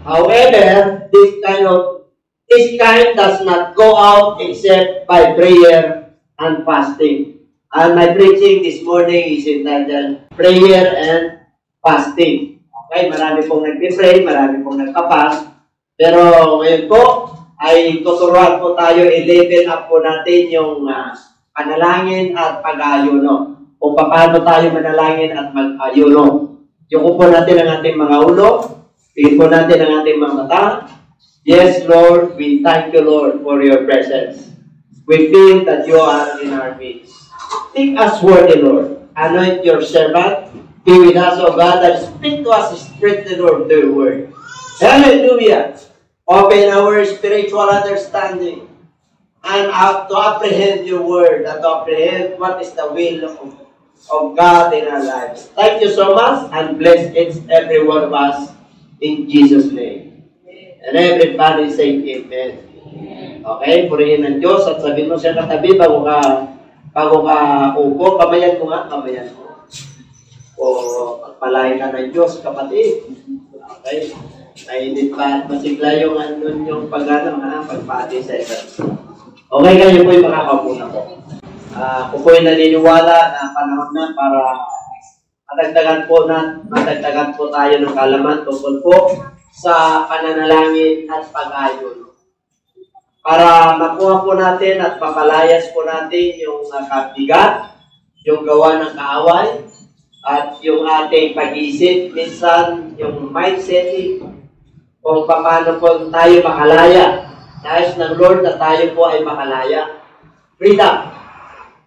However, this kind does not go out except by prayer and fasting. And my preaching this morning is entitled Prayer and Fasting. Okay, marami pong nagpipray, marami pong nagpapas. Pero ngayon po, ay tuturuan po tayo, i-level up po natin yung panalangin at pag-ayuno. Kung paano tayo manalangin at mag-ayuno. Yuko po natin ang ating mga ulo. Tingin po natin ang ating mga mata. Yes, Lord, we thank you, Lord, for your presence. We feel that you are in our midst. Take us worthy, Lord. Anoint your servant. Be with us, O God, and speak to us, strengthen, Lord, the word. Hallelujah. Open our spiritual understanding and to apprehend your word and to apprehend what is the will of God in our lives. Thank you so much and bless each every one of us in Jesus' name. And everybody say amen. Okay, purihin ng Diyos at sabihin mo siya katabi bago ka upo, kamayan mo nga, kamayan mo. O pagpalain ka ng Diyos, kapatid. Okay? Nainit pa at masigla yung yung pagpati sa isa. Okay, kayo po'y makakapo na po. Ako po'y naniniwala na panahon na para madagdagan po tayo ng kalaman tungkol po sa pananalangin at pag-ayuno. Para makuha po natin at mapalayas po natin yung kabigat, yung gawa ng kaaway, at yung ating pag-iisip, minsan yung mindset, kung paano po tayo makalaya. Nais ng Lord na tayo po ay makalaya. Freedom.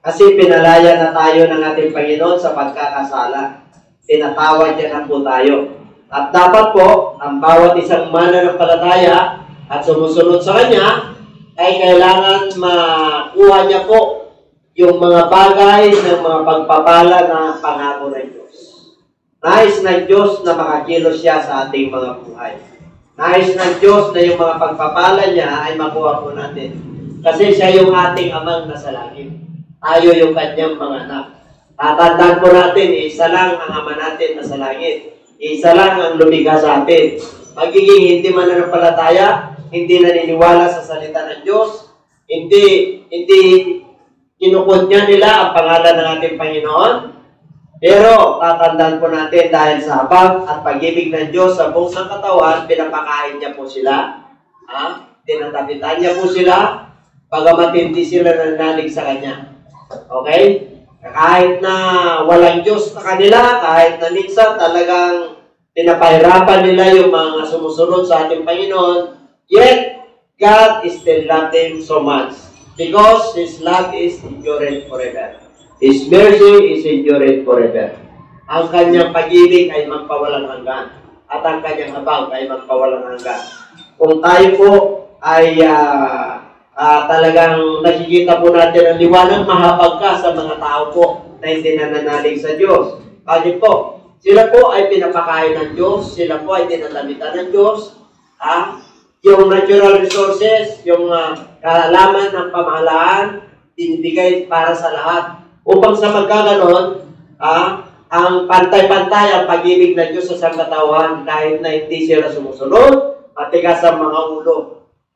Kasi pinalaya na tayo ng ating Panginoon sa pagkakasala. Tinatawad niya na po tayo. At dapat po, ang bawat isang mananampalataya at sumusunod sa Kanya, ay kailangan makuha niya po yung mga bagay ng mga pagpapala na pangako ng Diyos. Nais ng Diyos na makakilos siya sa ating mga buhay. Nais ng Diyos na yung mga pagpapala niya ay makuha po natin. Kasi siya yung ating amang nasa langit. Tayo yung kanyang mga anak. Tatandaan po natin, isa lang ang ama natin nasa langit. Isa lang ang lumikha sa atin. Magiging hindi mananampalataya, hindi naniniwala sa salita ng Diyos, hindi kinukutya nila ang pangalan ng ating Panginoon. Pero tatandaan po natin dahil sa habag at pag-ibig ng Diyos sa buong sangkatawan, pinapakain niya po sila. Tinatapitan niya po sila, bagamat hindi sila nanalig sa Kanya. Okay? Kahit na walang Diyos sa kanila, kahit na minsan talagang pinapahirapan nila yung mga sumusunod sa ating Panginoon, yet God is still loved them so much because His love is enduring forever. His mercy is enduring forever. Ang kanyang pag-ibig ay magpawalang hanggan at ang kanyang habag ay magpawalang hanggan. Kung tayo po ay talagang nakikita po natin ang liwanag, mahabag ka sa mga tao po na hindi nananalig sa Diyos. Kasi po, sila po ay pinapakain ng Diyos, sila po ay tinatamitan ng Diyos. Yung natural resources, yung kaalaman ng pamahalaan, binibigay para sa lahat. Upang sa magkaganon, ang pantay-pantay ang pag-ibig ng Diyos sa sangkatawan kahit na hindi sila sumusunod, matigas ang mga ulo.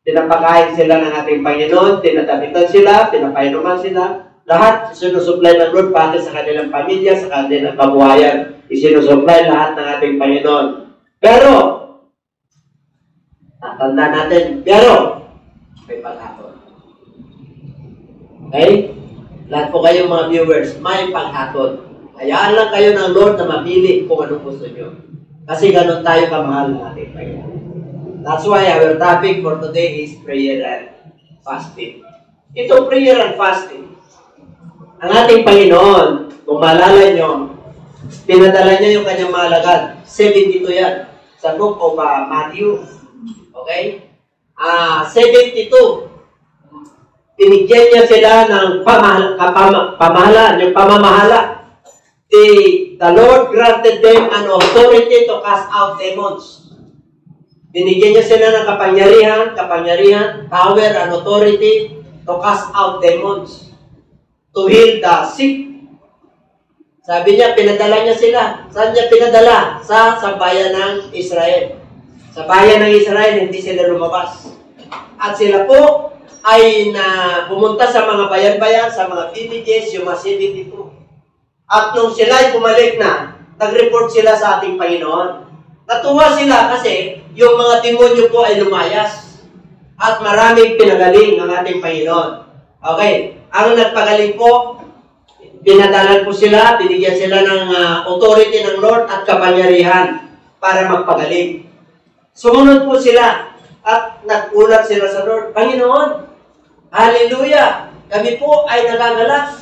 Pinapakain sila ng ating Panginoon, tinatapitan sila, pinapainuman sila. Lahat isinusupply ng Lord pati sa kanilang pamilya, sa kanilang kabuhayan. Isinusupply lahat ng ating Panginoon. Pero, tanda natin, pero may paghatol. Okay? Lahat po kayong mga viewers, may paghatol. Hayaan lang kayo ng Lord na mamili kung anong gusto nyo. Kasi ganun tayo kamahal ng ating Panginoon. That's why our topic for today is prayer and fasting. Ito, prayer and fasting. Ang ating Panginoon, kung maalala nyo, pinadala niya yung kanyang mga alagad. 72 yan. Sa book of Matthew. Okay? 72. Pinigyan niya sila ng pamahalaan, yung pamamahala. The Lord granted them an authority to cast out demons. Binigyan niya sila ng kapangyarihan, power and authority to cast out demons. To heal the sick. Sabi niya, pinadala niya sila. Saan niya pinadala? Sa sambayan ng Israel. Sa bayan ng Israel, hindi sila lumabas. At sila po ay pumunta sa mga bayan-bayan, sa mga villages, yung mga 72. At nung sila ay bumalik na, nag-report sila sa ating Panginoon. Natuwa sila kasi yung mga demonyo po ay lumayas. At maraming pinagaling ng ating Panginoon. Okay, ang nagpagaling po, pinadalan po sila, binigyan sila ng authority ng Lord at kapangyarihan para magpagaling. Sumunod po sila at nag-ulat sila sa Lord, Panginoon, hallelujah, kami po ay nagagalak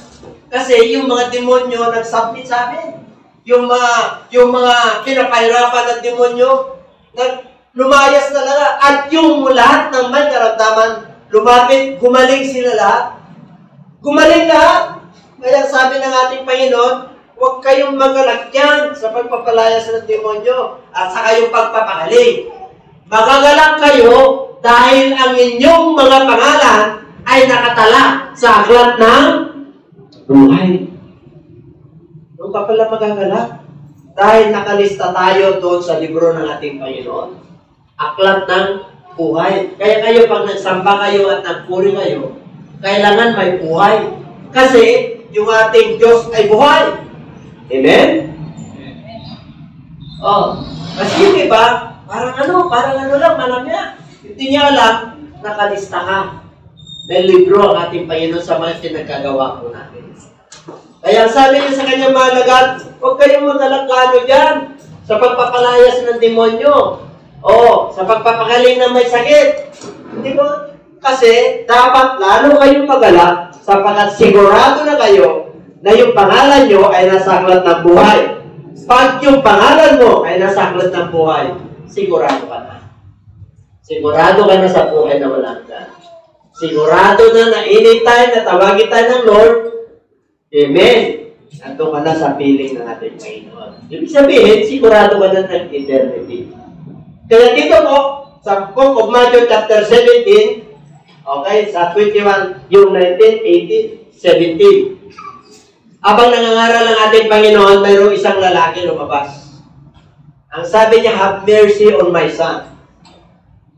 kasi yung mga demonyo nag-submit sa amin. Yung mga pinapahirapan ng demonyo, lumayas talaga. At yung lahat ng may karamdaman, lumapit, gumaling sila lahat. Gumaling lahat. Kaya sabi ng ating Panginoon, huwag kayong magalakyan sa pagpapalayas ng demonyo at sa kayong pagpapagaling. Magagalak kayo dahil ang inyong mga pangalan ay nakatala sa aklat ng buhay. Huwag ka pala magagalak dahil nakalista tayo doon sa libro ng ating Panginoon. Aklat ng buhay. Kaya kayo pag nagsamba kayo at nagpuri kayo, kailangan may buhay. Kasi yung ating Diyos ay buhay. Amen? Oh, kasi yung iba, parang ano lang, alam niya. Hindi niya alam, nakalista ka. May libro ang ating Panginoon sa mga pinagkagawa po natin. Kaya sabi niya sa kanyang mga alagad, huwag kayong magalagano dyan sa pagpapalayas ng demonyo. O, sa pagpapagaling ng may sakit. Hindi ba? Kasi dapat lalo kayong magalak sapagkat sigurado na kayo na yung pangalan nyo ay nasa aklat ng buhay. Pag yung pangalan mo ay nasa aklat ng buhay, sigurado ka na. Sigurado ka na sa buhay na walang ka. Sigurado na anytime na tawagin tayo ng Lord, Amen. Nandun ka na sa piling ng ating Panginoon. Ibig sabihin, sigurado ka na ng eternity. Kaya dito po, sa Book of Matthew chapter 17, okay, sa 21, yung 19, 18, 17. Habang nangangaral ang ating Panginoon, mayroong isang lalaki lumabas. Ang sabi niya, have mercy on my son.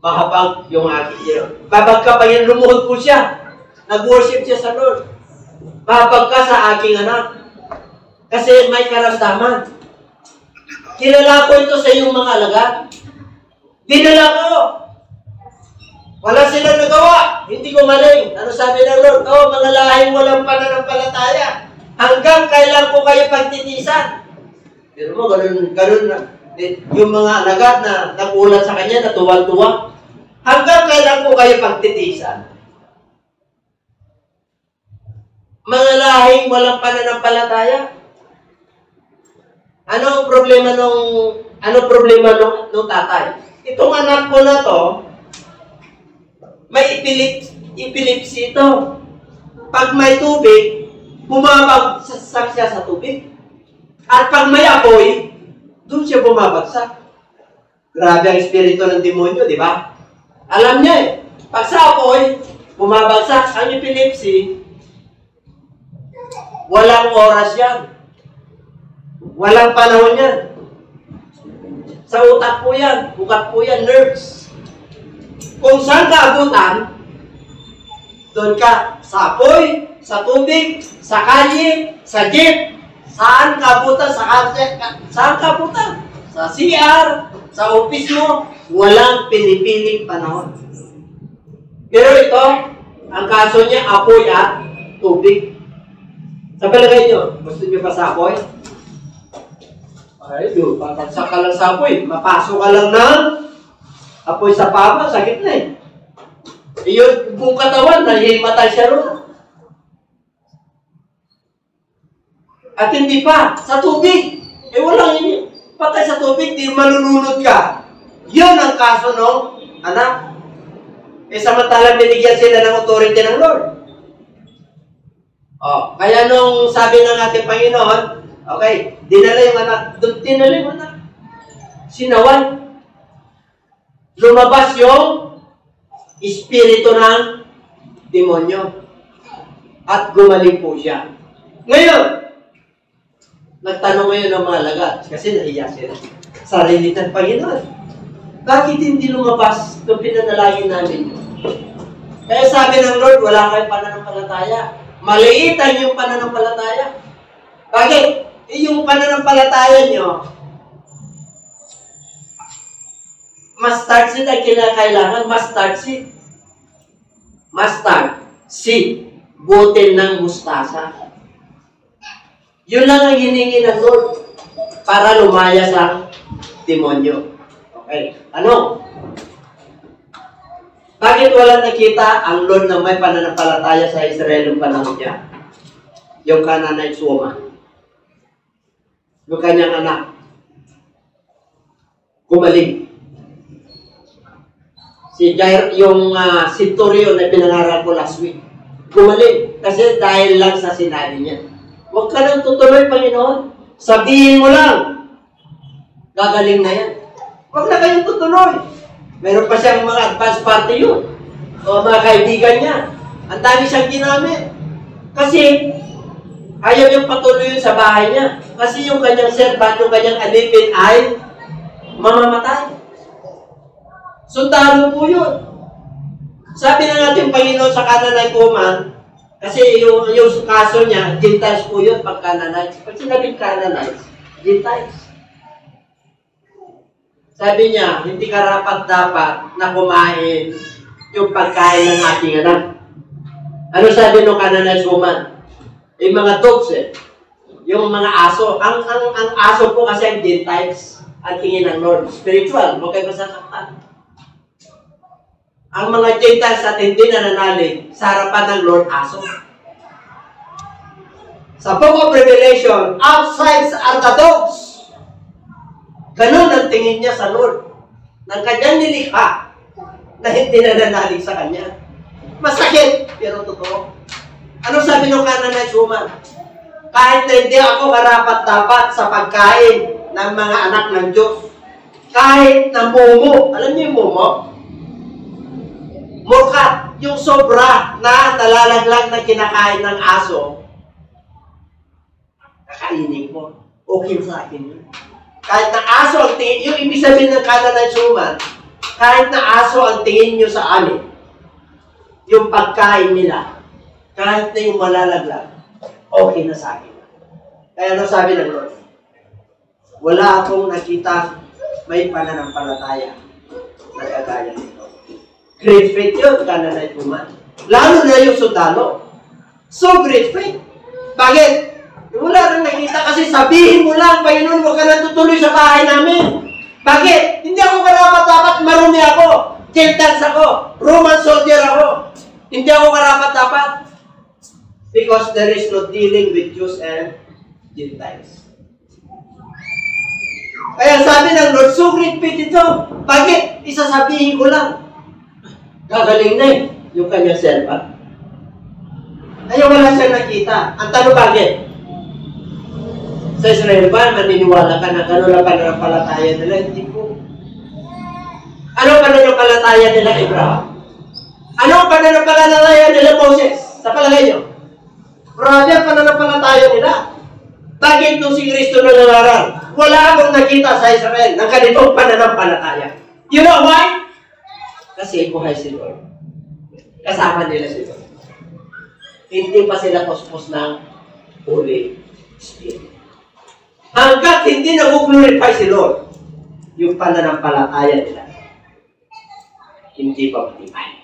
Mahabag yung aking, kapag Panginoon, lumuhod po siya. Nag-worship siya sa Lord. Mahabag ka sa aking anak. Kasi may karamdaman. Kilala ko ito sa iyong mga alagad. Dinala ko. Wala silang nagawa. Hindi gumaling. Ano sabi ng Lord? Oh, mga lahing walang pananampalataya. Hanggang kailan ko kayo pagtitisan? Pero mo, ganun na. Yung mga alagad na nagulat sa kanya, natuwa-tuwa. Hanggang kailan ko kayo pagtitisan? Mga lahing walang pananampalataya. Ano problema nung tatay? Itong anak ko na to, may epilepsy ito. Pag may tubig, bumabagsak siya sa tubig. At pag may apoy, doon siya bumabagsak. Grabe ang espiritu ng demonyo, di ba? Alam niya eh. Pag sa apoy, bumabagsak. Ang epilepsy, walang oras yan. Walang panahon yan. Sa utak po yan. Ugat po yan. Nerves. Kung saan ka abutan, doon ka. Sa apoy, sa tubig, sa kalye, sa jeep. Saan ka abutan? Saan ka abutan? Sa CR, sa office mo, walang pinipiling panahon. Pero ito, ang kaso niya, apoy at tubig. Sa palagay nyo, gusto nyo pa sa apoy? Ay, doon, papagsak ka lang sa apoy. Mapasok ka lang ng apoy sa pama, sakit na eh. Iyon, buong katawan, nahihimatay siya ron. At hindi pa, sa tubig. Eh, walang yun. Patay sa tubig, di malulunod ka. Yun ang kaso ng anak. Eh, samantalang binigyan sila ng authority ng Lord. Oh, kaya nung sabi ng ating Panginoon, okay, dinala yung anak. Dinala yung anak. Sinawan. Lumabas yung espiritu ng demonyo. At gumaling po siya. Ngayon, nagtanong ngayon ng mga alagad kasi nahiya sila. Sarili ng Panginoon. Bakit hindi lumabas kung pinanalangin namin yun? Kaya sabi ng Lord, wala kayong pananampalataya. Maliit ang yung pananampalataya. Bakit? Yung pananampalataya nyo, mustard seed ang kinakailangan, mustard seed. Mustard seed. Butil ng mustasa. Yun lang ang hiningi ng Lord para lumayas ang demonyo. Okay. Ano? Bakit walang nakita ang Lord na may pananampalataya sa Israel ng panahon niya? Yung Canaanite woman. Yung kanyang anak. Gumaling. Si Jair, yung centurion na pinangaral ko last week. Gumaling. Kasi dahil lang sa sinabi niya. Huwag ka nang tutuloy, Panginoon. Sabihin mo lang. Gagaling na yan. Huwag na kayong tutuloy. Meron pa siyang mga advance party yun. O mga kaibigan niya. Ang dami siyang ginamit. Kasi, ayaw niyang patuloy yun sa bahay niya. Kasi yung kanyang servant, yung kanyang alipin ay mamamatay. Sundalo po yun. Sabi na natin Panginoon sa Canaanite woman, kasi yung kaso niya, Gentiles po yun pag Canaanite. Pag sinabing Canaanite, Gentiles. Sabi niya, hindi karapat-dapat na kumain yung pagkain ng ating anak. Ano sabi ng Canaanite woman? Yung mga dogs yung mga aso. Ang aso po kasi ang Gentiles. Ang tingin ng Lord. Spiritual, huwag kayo masasaktan. Ang mga Gentiles at hindi nananalig sa harapan ng Lord, aso. Sa Book of Revelation, outside are the dogs. Ganon ang tingin niya sa Lord. Ng kanyang nilikha na hindi nananalig sa kanya. Masakit, pero totoo. Ano sabi ng Canaanite woman? Kahit na hindi ako karapat-dapat sa pagkain ng mga anak ng Diyos. Kahit na mumo. Alam niyo yung mumo? Murkat. Yung sobra na nalalaglag na kinakain ng aso. Kakainin ko. Okay sa akin yun. Kahit na aso ang tingin, yung ibig sabihin ng Canaanite woman, kahit na aso ang tingin nyo sa amin, yung pagkain nila, kahit na yung malalaglag, okay na sa akin. Kaya ano sabi ng Lord? Wala akong nakita may pananampalataya na kagaya nito. Great faith yun, Canaanite woman. Lalo na yung sundalo. So great faith. Bakit? Wala rin nakita kasi sabihin mo lang, Panginoon, huwag ka na tutuloy sa bahay namin. Bakit? Hindi ako karapat-dapat, marumi ako. Gentiles ako. Roman soldier ako. Hindi ako karapat-dapat. Because there is no dealing with Jews and Gentiles. Kaya sabi ng Lord, so great faith ito. Bakit? Isasabihin ko lang. Gagaling na yung kanyang servant. Kaya wala siyang nakita. Ang tanong bakit? Sa Israel ba, maniniwala ka na gano'n ang pananampalataya nila? Hindi po. Ano ang pananampalataya nila, Abraham? Ano ang pananampalataya nila, Moses? Sa palagay nyo? Grabe ang pananampalataya nila. Bakit nung si Kristo nangaral? Wala akong nakita sa Israel ng ganitong pananampalataya. You know why? Kasi buhay si Lord. Kasama nila si Lord. Hindi pa sila puspos ng Holy Spirit. Hanggat hindi nag-glorify si Lord, yung pananampalataya nila, hindi pa matibay.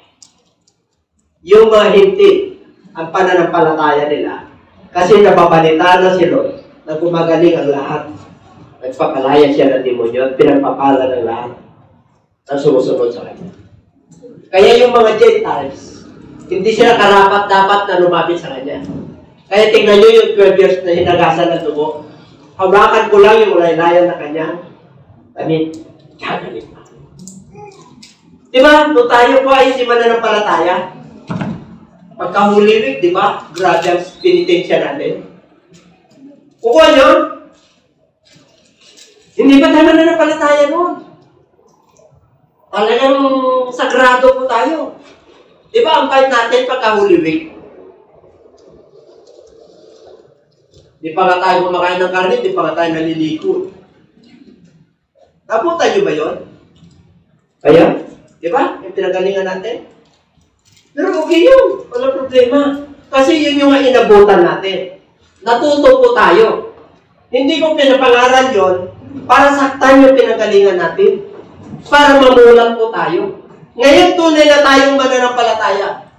Yung mga hindi, ang pananampalataya nila, kasi nababalita na si Lord, na gumagaling ang lahat. Nagpapalaya siya ng demonyo at pinagpapala ng lahat na sumusunod sa kanya. Kaya yung mga Gentiles, hindi sila karapat-dapat na lumapit sa kanya. Kaya tingnan nyo yung 12 years na hinagasan ng dugo. Hawakan ko lang yung laylayan na kanyang damit. Gagaling pa. Diba? Nung tayo po ay hindi mananampalataya. Pagka-Holy Week, diba? Grabe ang penitensya natin. Kukuha nyo? Hindi pa tayo mananampalataya noon. Talagang sagrado po tayo. Diba? Ang fight natin pagka-Holy Week. Di pa nga tayo kumakain ng karne, di pa nga tayo naliliko. Napunta nyo ba yun? Kaya, di ba? Yung pinagalingan natin. Pero okay yun. Walang problema. Kasi yun yung inabutan natin. Natuto po tayo. Hindi ko pinapangaral yun para saktan yung pinagalingan natin. Para mamulat po tayo. Ngayon tunay na tayong mananampalataya.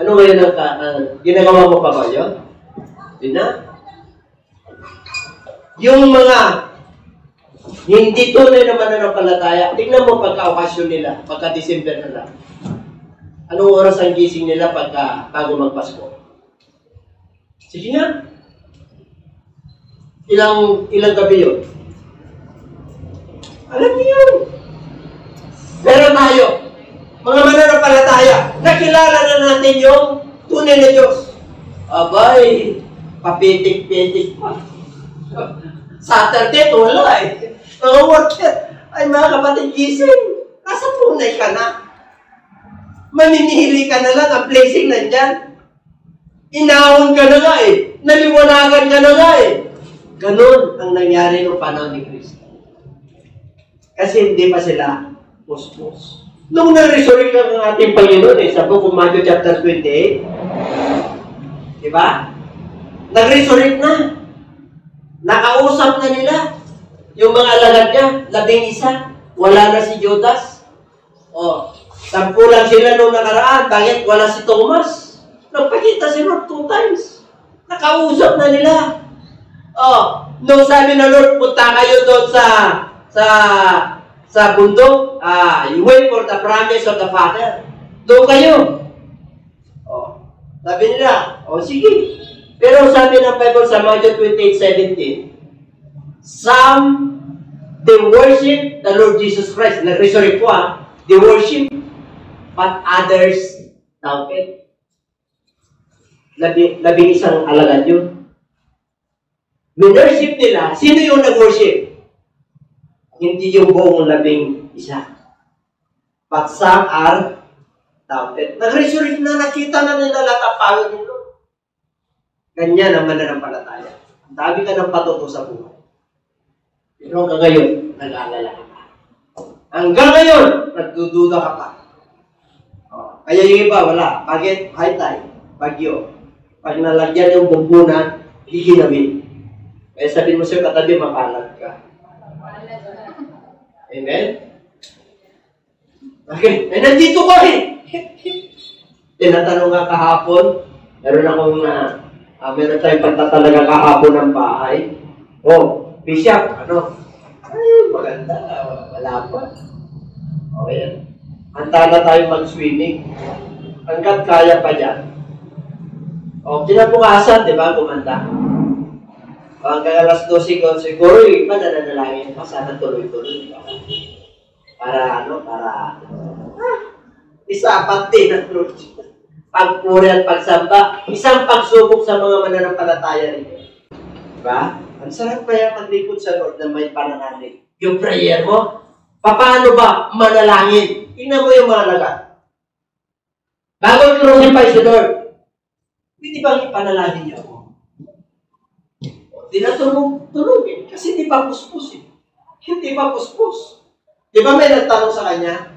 Ano ngayon ang ginagawa mo pa ba yun? Yun na. Yung mga hindi tunay na mananampalataya, tingnan mo pagka-okasyon nila, pagka-December na lang. Anong oras ang gising nila bago magpasko? Sige nga. Ilang gabi yun? Alam niyo yun. Pero tayo, mga mananampalataya, nakilala na natin yung tunay na Diyos. Abay, papitik-pitik pa. Saturday, wala eh. Mga worker, ay mga kapatid, gising. Nasa tunay ka na. Maninihili ka na lang, ang blessing nandyan. Inahon ka na nga eh. Naliwanagan ka na nga eh. Ganon ang nangyari ng panahon ni Kristo. Kasi hindi pa sila puspos. Nung na-resurrect ang ating Panginoon sa book of Matthew chapter 28, di ba? Nag-resurrect na. Nakausap na nila. Yung mga alagad niya, 11, wala na si Judas. O, 10 lang sila nung nakaraan. Bakit wala si Thomas? Nagpakita si Lord 2 times. Nakausap na nila. O, nung sabi na Lord, punta kayo doon sa bundok, you wait for the promise of the Father. Doon kayo. O, sabi nila, o sige. Pero sabi ng Bible sa Matthew 28:17, some, they worship the Lord Jesus Christ. Nag-resurrect po they worship, but others doubted. 11 alagad yun. Minworship nila, sino yung nag-worship? Hindi yung buong 11. But some are doubted. Nag-resurrect na, nakita na nila lahat ang power nito. Ganyan ang mananampalataya. Ang dami ka ng patuto sa buhay. Pero hanggang ngayon, nag-aalala ka pa. Hanggang ngayon, nagdududa ka pa. Kaya yung iba, wala. Bakit? High tide, bagyo. Pag nalagyan yung bumbunan, hihinawin. Kaya sabihin mo sa'yo, katabi, mapalag ka. Amen? Okay. Nandito ko eh. Tinatanong nga kahapon, meron tayong pagtatalaga kahapon ng bahay. Oh, Bishop, ay, maganda. Wala pa. Okay. Handa na tayo mag-swimming. Hanggat kaya pa dyan. O, kinabukasan, di ba, gumanda. Hanggang alas 12 ko, siguro yung iba nananalangin pa, sana tuloy-tuloy. Para, isapat din ang Lord. Pagpuri at pagsamba, isang pagsubok sa mga mananampalataya rin. Diba? Ang sarap kaya maglikod sa Lord na may pananalig. Yung prayer mo, paano ba manalangin? Tingnan mo yung mga lagat. Bago i-crucify si Lord, hindi bang ipanalangin niya ako? Di na tulugin. Kasi di pa puspos eh. Hindi pa puspos. Di ba may nagtanong sa kanya?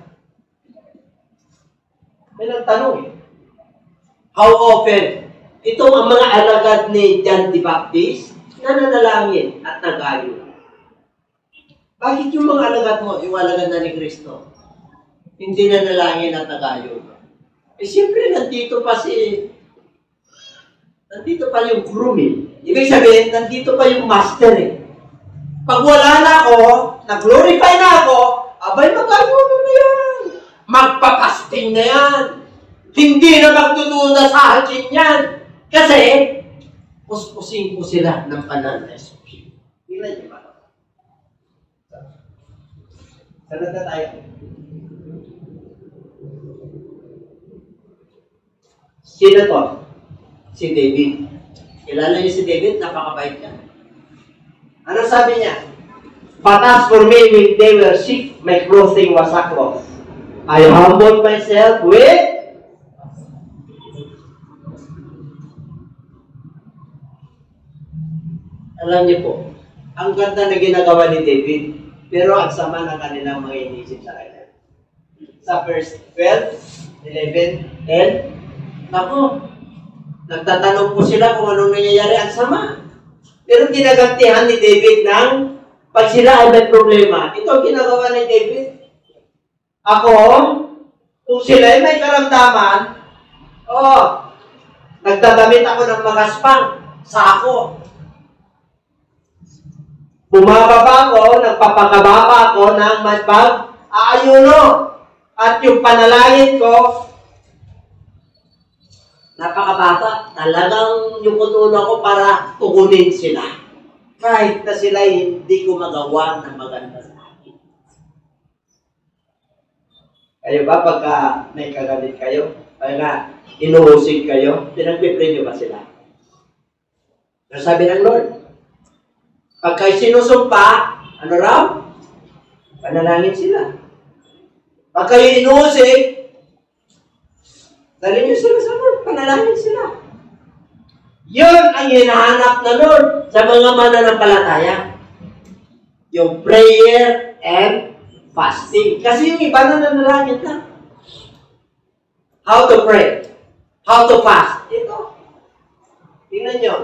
May nagtanong eh. How often? Itong ang mga alagad ni John the Baptist, nananalangin at nagayo. Bakit yung mga alagad mo, yung alagad na ni Kristo, hindi nanalangin at nagayo? Eh siyempre, nandito pa yung groom eh. Ibig sabihin, nandito pa yung master eh. Pag wala na ako, nag-glorify na ako, abay magkagawa na yan. Magpapasting na yan. Hindi na magdududa sa hajin yan. Kasi, puspusin ko sila ng pananais. Tingnan niyo ba? Sarap na tayo. Sino to? Si David. Kilala niyo si David? Napakabait niya. Ano sabi niya? But as for me, when they were sick, my clothing was sackcloth. I humbled myself with alam niyo po, ang ganda na ginagawa ni David. pero ang sama ng kanilang mga inisip sa kanya. Sa verse 12, 11, 10, ako, nagtatanong po sila kung anong nangyayari, ang sama. Pero ginagantihan ni David ng pag sila ay may problema, ito ang ginagawa ni David. Ako, kung sila ay may karamdaman, nagdadamit ako ng magaspang sa ako. Bumababa ako, nagpapakababa ako ng pag-aayuno. At yung panalangin ko, napakabata. Talagang yung kutulo ko para tugunin sila. Kahit na sila hindi ko magawa ng maganda sa akin. Kayo ba pagka may kagalit kayo? Kaya inuusig kayo, pinagpipray nyo ba sila? Pero sabi ng Lord, pagka sinusumpa, ano raw? Panalangin sila. Pag kayo inuusig, dali nyo sila sa Lord, panalangin sila. Yun ang hinahanap na Lord sa mga mananampalataya. Yung prayer and fasting. Kasi yung iba na nanalangin lang. How to pray? How to fast? Ito. Tingnan nyo.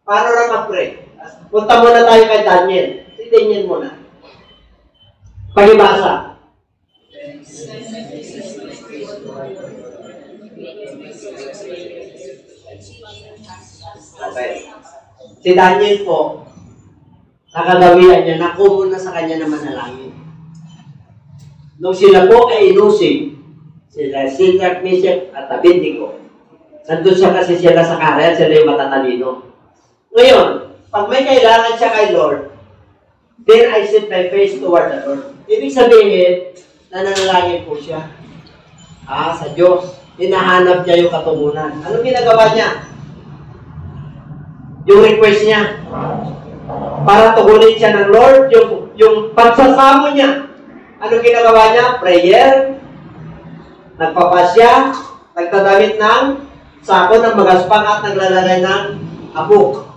Paano na mag-pray? Punta muna tayo kay Daniel. Si Daniel muna. Pahibasa. Okay. Si Daniel po, nakagawian niya, naku muna sa kanya na manalangin. Nung sila po ay inusig, sila Shadrach, Meshach at Abednego, nandun siya kasi sila sa karya, sila yung matatalino. Ngayon, pag may kailangan siya kay Lord, then I set my face toward the Lord. Ibig sabihin, nananalangin po siya. Sa Diyos. Hinahanap niya yung katugunan. Anong ginagawa niya? Yung request niya. Para tugunin siya ng Lord, yung pagsasamo niya. Anong ginagawa niya? Prayer. Nagpapasya. Nagdadamit ng sako ng magaspang at naglalagay ng apo.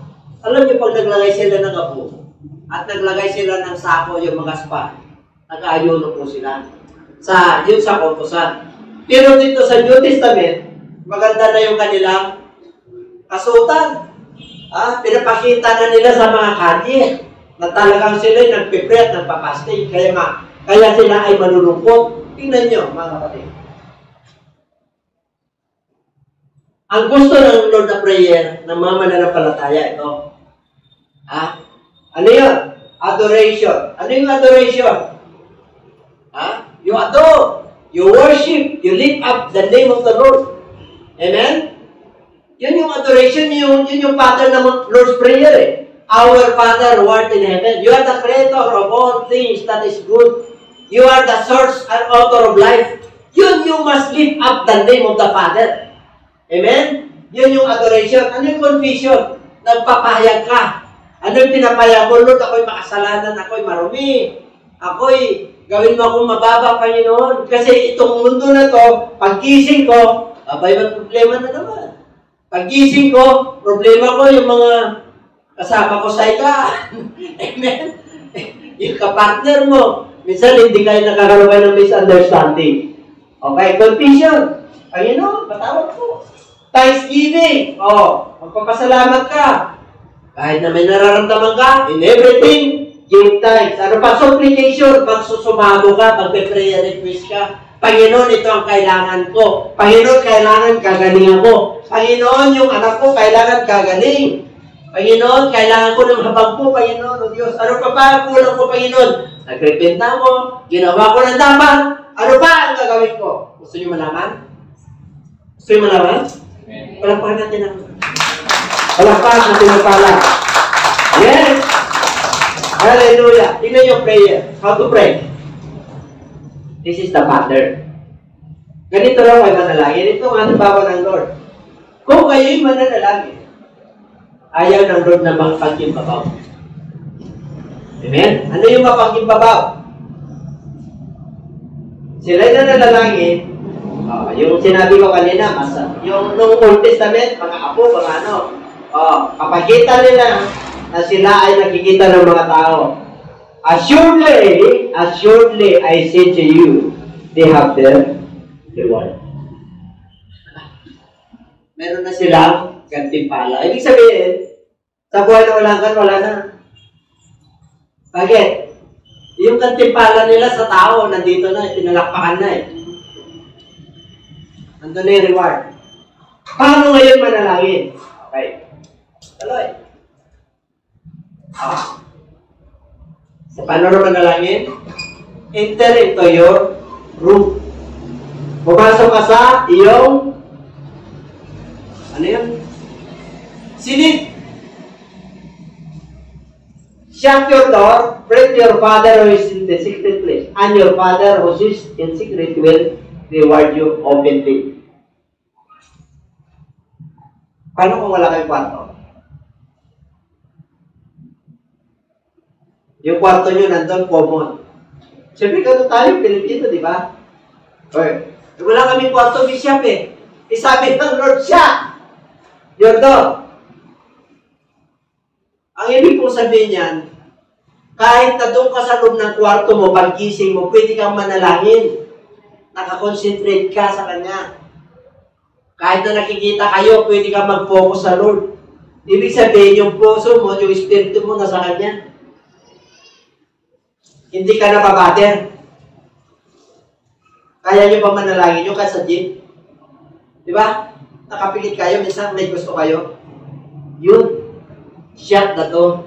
Alam niyo, pag naglagay sila ng apo at naglagay sila ng sako yung magaspang, nag-aayuno po sila. Yun sa kautusan. Pero dito sa New Testament, maganda na yung kanilang kasuotan. Pinapakita na nila sa mga kalye na talagang sila nagpipray at nagpapasting. Kaya sila ay malulungkot. Tingnan nyo, mga kapatid. Ang gusto ng Lord na prayer ng mga mananampalataya, ito. Ano yun? Adoration. Ano yung adoration? You adore. You worship. You lift up the name of the Lord. Amen? Yun yung adoration, yun yung pattern ng Lord's Prayer eh. Our Father who art in heaven, you are the creator of all things that is good. You are the source and author of life. Yun you must lift up the name of the Father. Amen? Yun yung adoration. Ano yung confession? Nagpapahayag ka. Ano yung pinapayag mo? Lord, ako'y makasalanan, ako'y marumi. Ako'y gawin mo akong mababa, Panginoon. Kasi itong mundo na to, pagkising ko, may problema na naman. Pagkising ko, problema ko yung mga kasama ko sa ika. Amen? Yung kapartner mo, minsan hindi kayo nakakaroon kayo ng misunderstanding. Okay, confusion. Panginoon, patawad ko. Thanksgiving. Magpapasalamat ka. Kahit na may nararamdaman ka, in everything, give thanks. Ano pa? Supplication. Magsusumamo ka, magpe-prayer request ka. Panginoon, ito ang kailangan ko. Panginoon, kailangan gagaling ako. Panginoon, yung anak ko, kailangan gagaling. Panginoon, kailangan ko ng habang po, Panginoon, o Diyos. Ano pa ba kulang ko, Panginoon? Nagrepent na ako. Ginawa ko ng dapat. Ano pa ang gagawin ko? Gusto niyo malaman? Gusto niyo malaman? Palakpakan natin ako. Palakpakan natin ang pala. Yes! Hallelujah! Tingnan yung prayer. How to pray. This is the pattern. Ganito lang kayo manalangin. Ito ang halimbawa ng Lord. Kung kayo'y mananalangin, ayaw ng Lord na mapagkimbabaw. Amen? Ano yung mapagkimbabaw? Sila'y nananalangin, yung sinabi ko kanina, yung nung Old Testament, mga apo, mga ano, kapagkita nila na sila ay nakikita ng mga tao. assuredly, I say to you, they have their reward. Meron na silang gantimpala. Ibig sabihin, sa buhay na wala na. Bakit? Yung gantimpala nila sa tao, nandito na, tinalakpakan na eh. Nandun na yung reward. Paano ngayon manalangin? Okay. Tuloy. Sa paano na manalangin? Enter into your room. Pumasok ka sa iyong ano yun? Silid. Shut your door, pray to your Father who is in the secret place, and your Father who is in secret will reward you openly. Paano kung wala kayong kwarto? Yung kwarto nyo nandun, common. Siyempre, gano'n tayo, Pilipino, di ba? Okay. Wala kaming kwarto, Bishop eh. Isabi ng Lord siya. Your door. Ang ibig kong sabihin yan, kahit na doon ka sa loob ng kwarto mo, pagkising mo, pwede kang manalangin. Nakakonsentrate ka sa Kanya. Kahit na nakikita kayo, pwede kang mag-focus sa Lord. Ibig sabihin, yung puso mo, yung espiritu mo, nasa Kanya. Hindi ka nababater. Kaya nyo pa manalangin nyo kahit sa gym. Di ba? Nakapilit kayo, minsan may gusto kayo. Yun. Shut na to.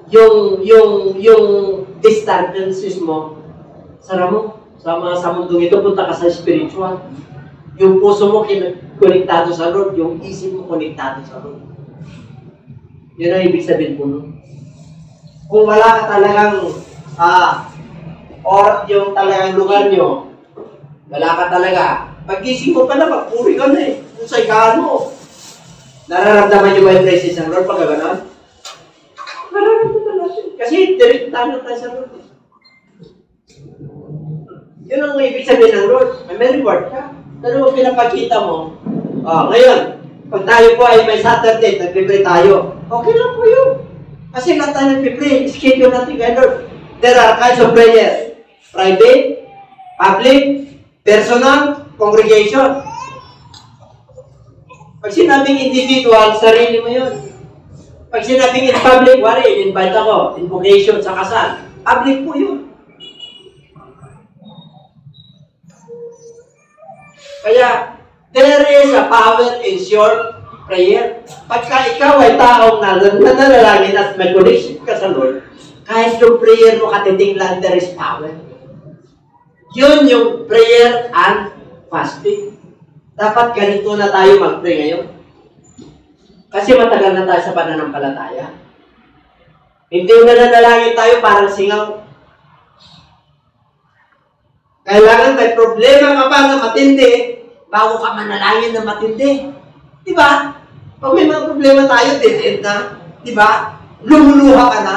Yung distances mo, sara mo. Sa mundong ito, punta ka sa spiritual. Yung puso mo konektado sa Lord, yung isip mo konektado sa Lord. Yun ang ibig sabihin po nun. Kung wala ka talagang or yung talagang lugar nyo, wala ka talaga. Pag-gising mo pa na, magpuri ka na eh. Kung sa ikahan mo. Nararamdaman nyo ba yung presence ng Lord pagka gano'n? Nararamdaman natin. Kasi direct tayo sa Lord. Yun ang ibig sabihin ng Lord. May reward ka. Ano mo pinapakita mo? Ngayon, pag tayo po ay may Saturday, nag-pray tayo. Okay lang po yun. Kasi lahat tayo nag-pray. Schedule natin kay Lord. There are kinds of prayer. Private, public, personal, congregation. Pag sinabing individual, sarili mo yun. Pag sinabing in public, wari, invite ako, invocation sa kasal. Public po yun. Kaya, there is a power in short prayer. Pagka ikaw ay taong nananalangin at may connection ka sa Lord, kahit yung prayer mo katiting lang, there is power. Yun yung prayer and fasting. Dapat ganito na tayo mag-pray ngayon. Kasi matagal na tayo sa pananampalataya. Hindi na nanalangin tayo parang singaw. Kailangan may problema ka pa na matindi bago ka manalangin na matindi. Diba? Pag may mga problema tayo, dead na. Diba? Lumuluha ka na.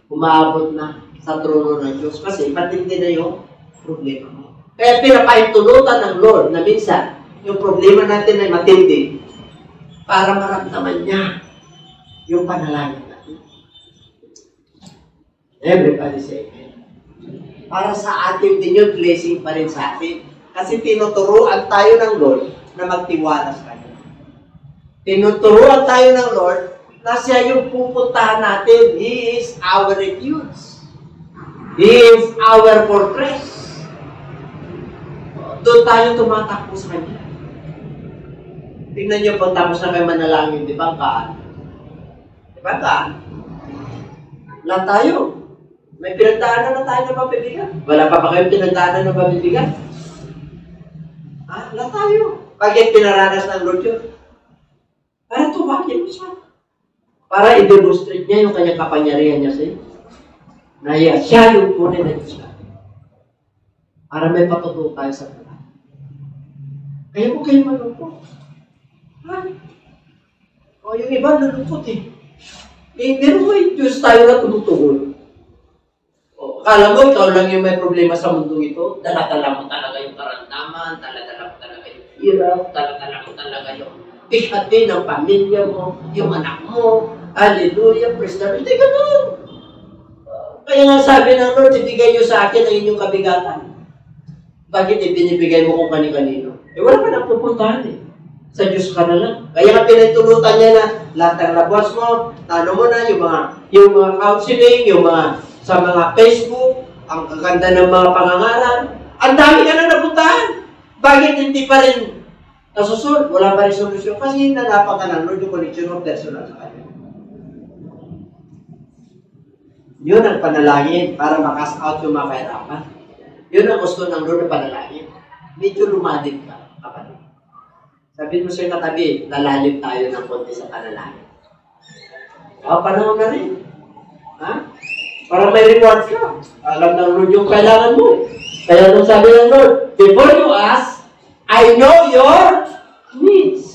Umaabot na sa trono ng Diyos kasi matindi na yung problema mo. Kaya pinapahintulutan ng Lord na minsan yung problema natin ay matindi para maramdaman niya yung panalangin natin. Everybody say amen. Para sa atin din yung blessing pa rin sa atin. Kasi tinuturuan tayo ng Lord na magtiwala sa Kanya. Tinuturuan tayo ng Lord na siya yung pupuntahan natin. He is our refuge. He is our fortress. Doon tayo tumatakbo sa Kanya. Tingnan niyo pag tapos na kayo manalangin, di ba kaan? Di ba kaan? Lahat tayo. May pinagdaanan na tayo ng pabibigan. Wala pa ba kayong pinagdaanan ng pabibigan? Lahat tayo. Bakit pinaranas ng Lord yun? Para tumakin mo siya. Para i-demonstrate niya yung kanyang kapangyarihan niya sa'yo. Na siya yung tunay na Diyos ka. Para may patutuo tayo sa buhay. Kaya po kayo malungkot. O yung iba nalungkot eh. Meron mo yung Diyos tayo na tumutugon. O, akala mo, ikaw lang yung may problema sa mundo ito. Dala-dala mo talaga yung karamdaman, dala-dala mo talaga yung hirap, dala-dala mo talaga yung Bighatin ang pamilya mo, yung anak mo. Hallelujah, praise the Lord. Hindi ganun. Kaya nga sabi ng Lord, ibigay niyo sa akin ang inyong kabigatan. Bakit ibinibigay mo kung kani-kanino? Wala ka nang pupuntahan eh. Sa Diyos ka na lang. Kaya nga pinatulutan niya na lahat ng labas mo, ano mo na, yung mga counseling, yung mga sa mga Facebook, ang kaganda ng mga pangangaral. Ang dami ka na napuntahan. Bakit hindi pa rin nasusunod? Wala pa rin solusyon. Kasi nanapan ka ng Lord yung connection mo personal sa Kanya. Yun ang panalangin para makas out yung mga kahirapan. Yun ang gusto ng Lord na panalangin. Medyo lumadin ka, kapatid. Sabihin mo sa'yo katabi, lalalim tayo ng konti sa panalangin. Panahon na rin. Ha? Para may reward ka. Alam ng Lord yung kailangan mo. Kaya nung sabi ng Lord, before you ask, I know your needs.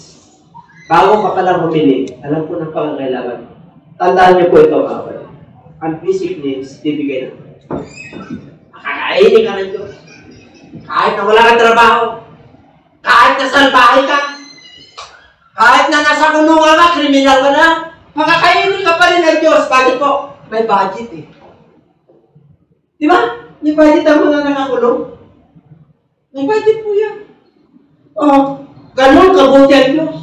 Bago ka palang humiling, alam ko ng pangangailangan mo. Tandaan niyo po ito, mga kapatid. Ang basic needs, bibigay na. Makakainin ka ng Diyos. Kahit na wala kang trabaho. Kahit na salbahe ka. Kahit na nasa kulungan ka, kriminal ka na. Makakainin ka pa rin ng Diyos. Bakit po? May budget eh. Di ba? May budget ang mga nakakulong. May budget po yan. Ganun kabuti ang Diyos.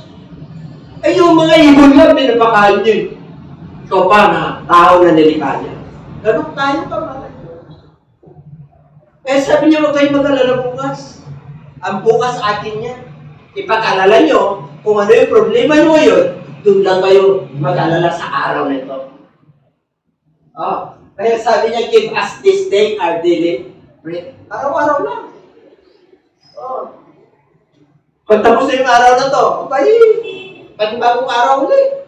Yung mga ibon nga, pinapakain din. Ikaw pa na tao na nilikha niya. Ganun tayo pa mga Diyos. Sabi niya, huwag kayong mag-alala bukas. Ang bukas atin niya. Ipag-alala niyo kung ano yung problema niyo ngayon, doon lang kayo mag-alala sa araw na ito. Kaya sabi niya, give us this day our daily bread. Araw-araw lang. Pag tapos na yung araw na to, panibagong araw ulit.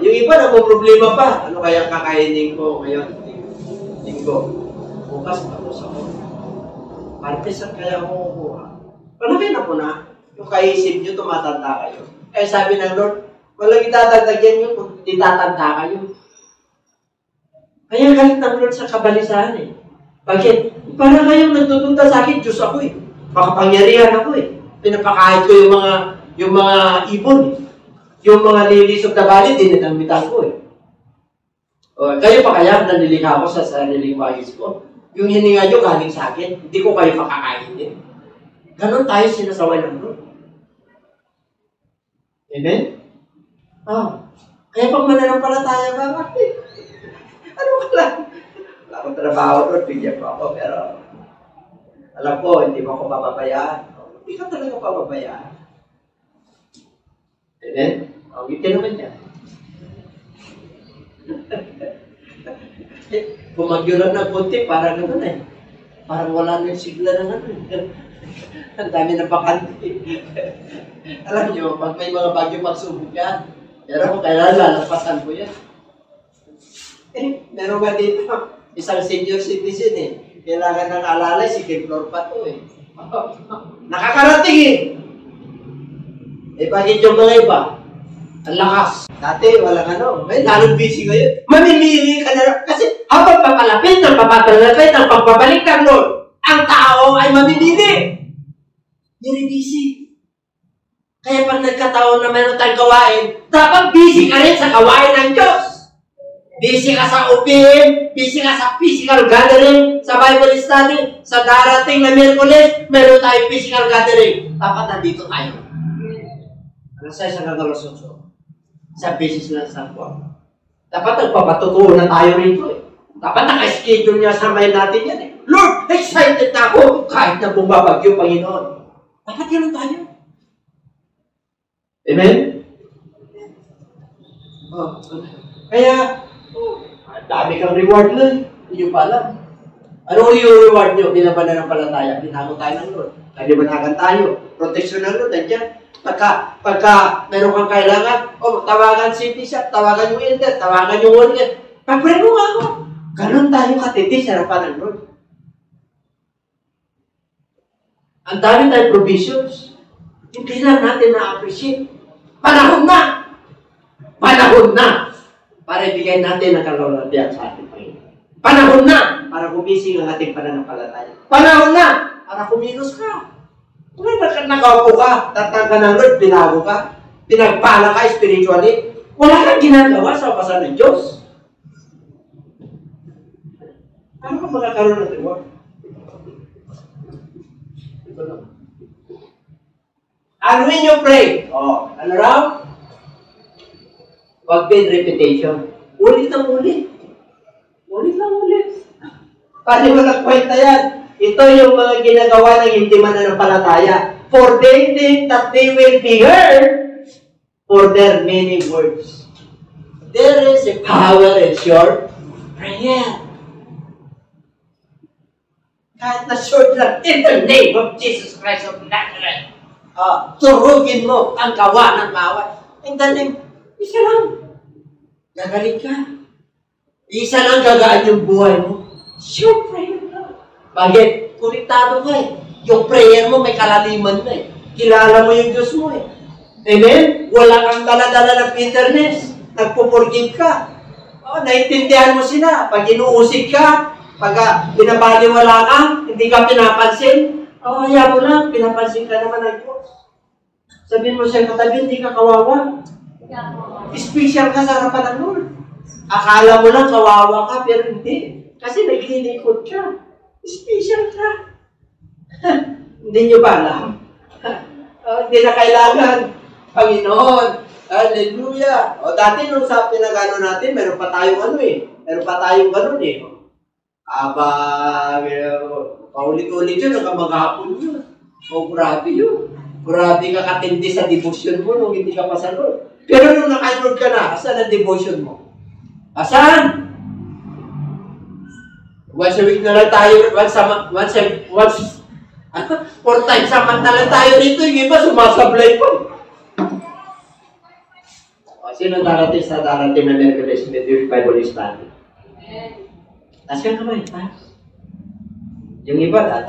Yung iba na po problema pa. Ano kaya kakainin ko ngayon? Linggo. Bukas tapos ako. Martesan kaya ako kukuha. Palagay na po na, yung kaisip nyo, tumatanda kayo. Sabi ng Lord, walang itatagtagyan nyo kung itatanda kayo. Kaya galit ng Lord sa kabalisahan eh. Bakit? Para kayong nagtutunta sa akin, Diyos ako eh. Makapangyarihan ako eh. Pinapakahit ko yung mga ibon eh. Yung mga lilis of the valley, dinidamitan ko eh. Kayo pa kaya nalilikha ko sa sariling wais ko? Yung hininga nyo galing sa akin, hindi ko kayo makakainin. Ganon tayo sinasaway ng Lord. Amen? Kaya pag mananampalataya ka, ano ka lang? Wala akong trabaho doon, bigyan ko ako, pero alam ko, hindi mo ako papabayaan. Hindi ka talaga papabayaan. Amen? Ito naman yan. Bumagyo lang ng kunti, parang naman eh. Parang wala na yung sigla ng ano eh. Ang dami na bakante. Alam nyo, pag may mga bagyo pagsubok yan, pero kung kailangan lalampasan ko yan. Meron ka dito, isang senior citizen eh. Kailangan ng alalay, second floor pa to eh. Nakakarating eh. Bakit yung mga iba? Ang lakas. Dati, walang ano. May lalong busy ngayon. Mamimili ka na. Kasi habang papalapit ng papatalapit ng pagbabalik ng Lord, ang tao ay mamimili. Very busy. Kaya pag nagkataon na meron tayong gawain, dapat busy ka rin sa gawain ng Diyos. Busy ka sa upin, busy ka sa physical gathering, sa Bible study, sa darating na Miyerkules, meron tayong physical gathering. Dapat nandito tayo. Ano sa isang nagalasotso? Sa basis lang sa buwan. Dapat nagpapatutuo na tayo rito eh. Dapat naka-schedule niya sa mind natin yan eh. Lord, excited na ako kahit na bumabagyo, Panginoon. Dapat yun tayo. Amen? Kaya, dami kang reward lang. Hindi pa alam. Ano yung reward nyo? Binapananampalataya. Binago tayo ng Lord. Nalibanagan tayo. Protection ng Lord. Nandiyan. Pagka meron kang kailangan, tawagan si Bishop, tawagan yung elder, tawagan yung warrior. Pag-pray mo ako. Ganon tayo katiti sa harapan ng Lord. Ang dami tayong provisions. Hindi lang natin na-appreciate. Panahon na! Panahon na! Para ibigay natin ang kalawalatian sa ating Panginoon. Panahon na! Para gumising ang ating pananampalataya. Panahon na! Para kumilos ka. Nakaupo ka, tatang ka ng Lord, binago ka, pinagpala ka spiritually, wala kang ginagawa sa pasan ng Diyos. Ano ka magkakaroon ng reward? Ito lang. And when you pray, ano raw? Huwag din repetition. Ulit ang ulit. Ulit lang ulit. Pali mo nagkwenta yan. Ito yung mga ginagawa ng hindi mananampalataya. For they think that they will be heard for their many words. There is a power in short prayer. Kahit na short lang, in the name of Jesus Christ of Nazareth, turugin mo ang gawa ng bawat. In the name, isa lang. Gagaling ka. Isa lang gagaan yung buhay mo. Short prayer lang. Bakit? Kuliktado ka eh. Yung prayer mo may kalaliman na eh. Kilala mo yung Diyos mo eh. Amen? Wala kang dala-dala ng bitterness. Nagpupurgive ka. Naintindihan mo sila. Pag inuusig ka, pag binabaliwala ka, hindi ka pinapansin, kaya mo lang, pinapansin ka naman ng Diyos. Sabihin mo siya katabi, hindi ka kawawa. Special ka sa harapan ng Lord. Akala mo lang kawawa ka, pero hindi. Kasi naglilikod ka. Special ka. Hindi nyo ba alam? Hindi na kailangan. Panginoon, hallelujah. Dati nung sa pinagano natin, meron pa tayong meron pa tayong ganun eh. Paulit-ulit yun, maghapon yun. Grabe yun. Grabe ka katindi sa devotion mo nung hindi ka pa sa Lord. Pero nung naka-Lord ka na, asan ang devotion mo? Asan? Once a week na lang tayo, once 4 times samantala tayo rito, yung iba sumasablay po. Sino darating sa darating na Merkulis with Bible study? Taas ka naman, taas. Yung iba,